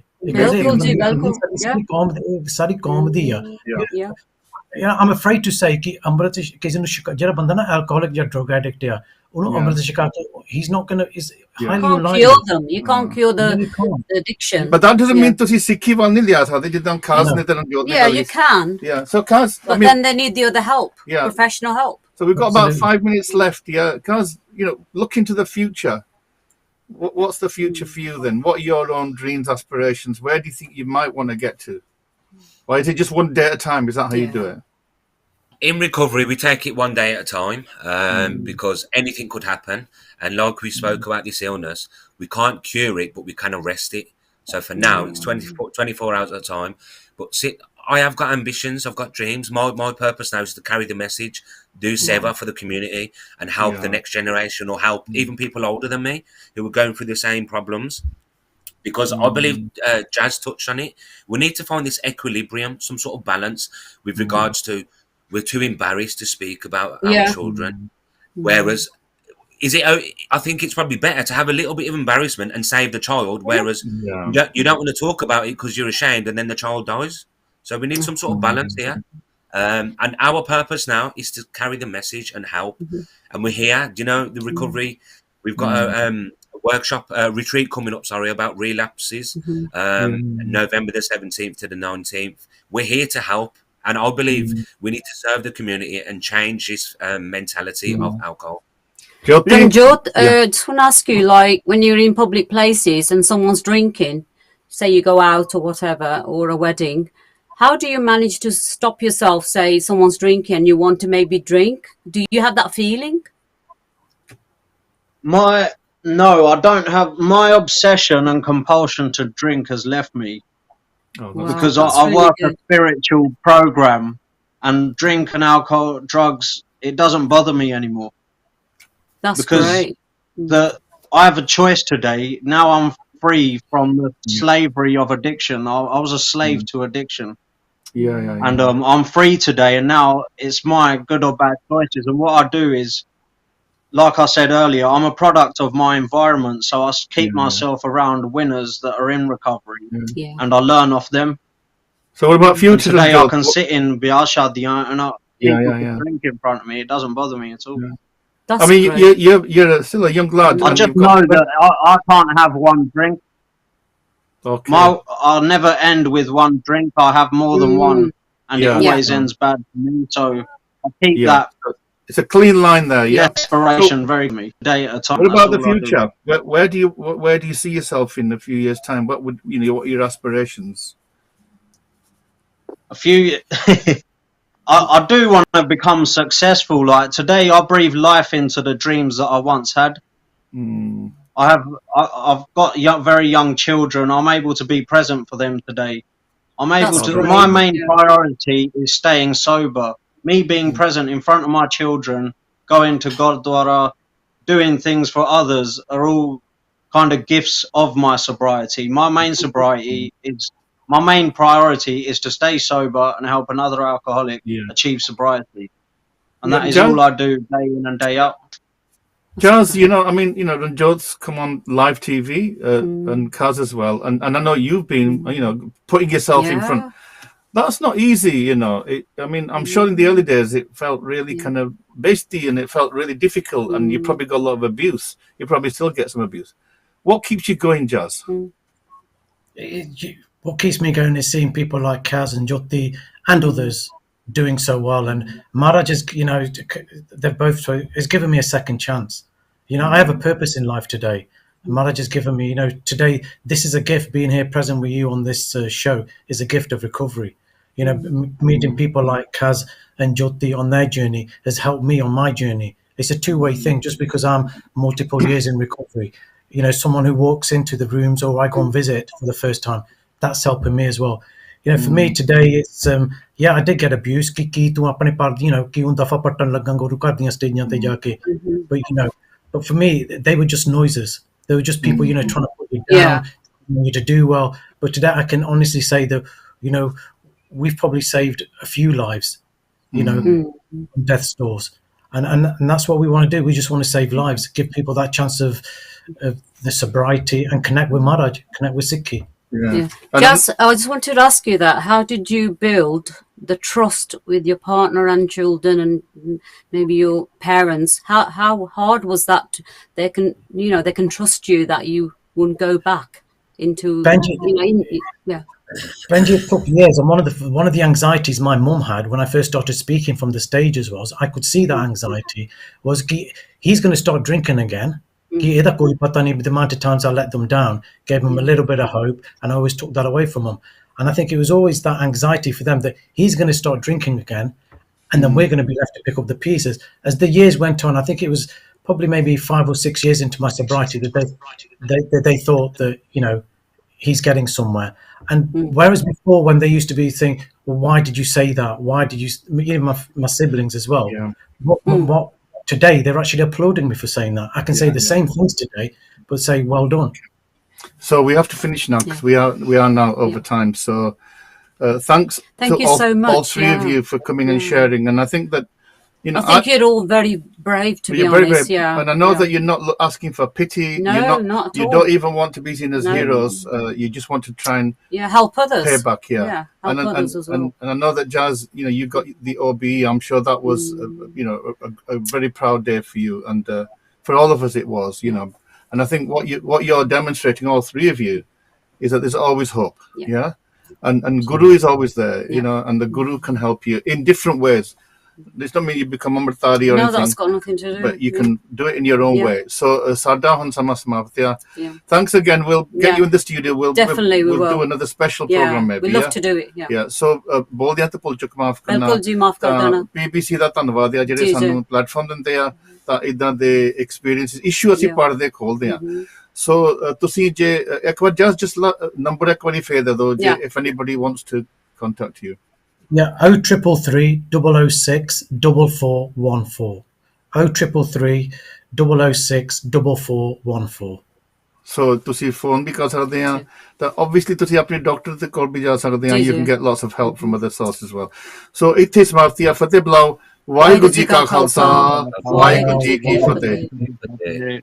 ਸਾਰੀ ਕੌਮ ਦੀ ਆ। I'm afraid to say ਕਿ ਅੰਮ੍ਰਿਤ ਕਿਸੇ ਨੂੰ, ਜਿਹੜਾ ਬੰਦਾ ਨਾ ਐਲਕੋਹਲਿਕ ਜਾਂ ਡਰਗ ਐਡਿਕਟ ਆ, ਉਹਨੂੰ ਅੰਮ੍ਰਿਤ ਛਕਾ ਕੇ he's not going to, is highly unlikely. You can't cure the addiction. But that doesn't mean ਤੁਸੀਂ ਸਿੱਖੀ ਵੱਲ ਨਹੀਂ ਲਿਆ ਸਕਦੇ ਜਿੱਦਾਂ ਖਾਸ ਨੇ ਤਰਨ ਜੋਤ ਨੇ। You can. So Kaz, but then they need the other help, professional help. So we've got about 5 minutes left. Kaz, you know, look into the future. What's the future for you then? What are your own dreams, aspirations? Where do you think you might want to get to? Or is it just one day at a time? Is that how you do it? In recovery, we take it one day at a time, because anything could happen. And like we spoke about this illness, we can't cure it, but we can arrest it. So for now, it's 24 hours at a time. But I have got ambitions, I've got dreams. My purpose now is to carry the message, do Seva for the community, and help the next generation, or help even people older than me who are going through the same problems. Because I believe Jazz touched on it. We need to find this equilibrium, some sort of balance with regards to, we're too embarrassed to speak about our children. Whereas, I think it's probably better to have a little bit of embarrassment and save the child, whereas you don't want to talk about it because you're ashamed and then the child dies. So we need some sort of balance here. And our purpose now is to carry the message and help. And we're here, you know, the recovery. We've got a workshop, retreat coming up, about relapses, November the 17th to the 19th. We're here to help. And I believe we need to serve the community and change this mentality of alcohol. Jyot, just want to ask you, like, when you're in public places and someone's drinking, say you go out or whatever, or a wedding, how do you manage to stop yourself? Say someone's drinking and you want to maybe drink. Do you have that feeling? No, I don't have. My obsession and compulsion to drink has left me. Because I work a spiritual program, and drink and alcohol, drugs, it doesn't bother me anymore. That's because great. I have a choice today. Now I'm free from the slavery of addiction. I was a slave to addiction. And I'm free today, and now it's my good or bad choices. And what I do is, like I said earlier, I'm a product of my environment, so I keep myself around winners that are in recovery, Yeah. and I learn off them. So what about And future? today I can sit in Biashadian and people yeah. drink in front of me. It doesn't bother me at all. That's I mean, great. you're still a young lad. I and just you've got know that I can't have one drink. Okay. I'll never end with one drink. I have more than one, and it always ends bad for me. So I keep that It's a clean line there. Yeah. desperation very me day at a time. What That's about the all I do. future? Where do you see yourself in a few years' time? What would what are your aspirations? A few. I do want to become successful. Like today, I breathe life into the dreams that I once had. I've got very young children. I'm able to be present for them today. I'm able That's to. great. My main priority is staying sober. Me being present in front of my children, going to Gurdwara, doing things for others are all kind of gifts of my sobriety. My main priority is to stay sober and help another alcoholic achieve sobriety. And that is all I do day in and day out. Jazz, I mean, when Joe's come on live TV and Kaz as well, and I know you've been, putting yourself in front. That's not easy, I mean, I'm sure in the early days it felt really kind of beastie and it felt really difficult, and you probably got a lot of abuse. You probably still get some abuse. What keeps you going, Jazz? What keeps me going is seeing people like Kaz and Jyoti and others doing so well. And Maharaj is, they've both, it's given me a second chance. I have a purpose in life today. Maharaj has given me, today, this is a gift. Being here present with you on this show is a gift of recovery. Meeting people like Kaz and Jyoti on their journey has helped me on my journey. It's a two-way thing. Just because I'm multiple years in recovery, someone who walks into the rooms or I go and visit for the first time, that's helping me as well. For me today, it's I did get abuse. But for me, they were just noises. They were just people, trying to put you down, you to do well. But today, I can honestly say that, we've probably saved a few lives, from death's doors. And that's what we want to do. We just want to save lives, give people that chance of the sobriety and connect with Maharaj, connect with Sikhi. I just wanted to ask you that. How did you build the trust with your partner and children and maybe your parents? How hard was that? They can trust you that you wouldn't go back into Benji, it took years, and one of the anxieties my mum had when I first started speaking from the stages was I could see that anxiety was he's going to start drinking again. The amount of times I let them down, gave them a little bit of hope, and I always took that away from them. And I think it was always that anxiety for them that he's going to start drinking again, and then we're going to be left to pick up the pieces. As the years went on, I think it was probably maybe 5 or 6 years into my sobriety that they thought that he's getting somewhere. And whereas before, when they used to be saying, "Well, why did you say that? Why did you?" My siblings as well. What today they're actually applauding me for saying that. I can say the same things today, but say well done. So we have to finish now because we are now over time. So thank you so much. All three of you for coming and sharing. And I think that I think you're all very brave, to be honest. And I know that you're not asking for pity. No, not at all. You don't even want to be seen as heroes. You just want to try and help others. Pay back. Help others as well. And I know that Jazz, you got the OBE. I'm sure that was a very proud day for you, and for all of us it was. And I think what you're demonstrating, all three of you, is that there's always hope. And Guru is always there. And the Guru can help you in different ways. This don't mean you become Amritari or anything. No, that's got nothing to do. But you can do it in your own way. So, Sada Hun Sama Samaptiya. Thanks again. We'll get you in the studio. We'll do another special program maybe. We'd love to do it. Yeah. So, ਬੋਲ ਦਿਆਂ ਤੇ ਭੁੱਲ ਚੁੱਕ ਮਾਫ ਕਰਨਾ। ਬਿਲਕੁਲ ਜੀ ਮਾਫ ਕਰ ਦੇਣਾ। BBC ਦਾ ਧੰਨਵਾਦ ਹੈ ਜਿਹੜੇ ਸਾਨੂੰ ਪਲੇਟਫਾਰਮ ਦਿੰਦੇ ਆ ਤਾਂ ਇਦਾਂ ਦੇ ਐਕਸਪੀਰੀਅੰਸ ਇਸ਼ੂ ਅਸੀਂ ਪੜ੍ਹਦੇ ਖੋਲਦੇ ਆ। So, ਤੁਸੀਂ ਜੇ ਇੱਕ ਵਾਰ just number ਇੱਕ ਵਾਰੀ ਫੇਰ ਦੇ ਦਿਓ ਜੇ if anybody wants to contact you. Yeah, 0333 006 4414. 0333 006 4414. ਸੋ ਤੁਸੀਂ ਫੋਨ ਵੀ ਕਰ ਸਕਦੇ ਆ ਤਾਂ ਆਬਵੀਅਸਲੀ ਤੁਸੀਂ ਆਪਣੇ ਡਾਕਟਰ ਦੇ ਕੋਲ ਵੀ ਜਾ ਸਕਦੇ ਆ ਜੀ, ਯੂ ਜੀ। Can get lots of help from other sources well so ਇੱਥੇ ਸਮਾਪਤੀ ਆ ਫਤਿਹ ਬੁਲਾਓ ਵਾਹਿਗੁਰੂ ਜੀ ਕਾ ਖਾਲਸਾ ਵਾਹਿਗੁਰੂ ਜੀ ਕੀ ਫਤਿਹ Okay.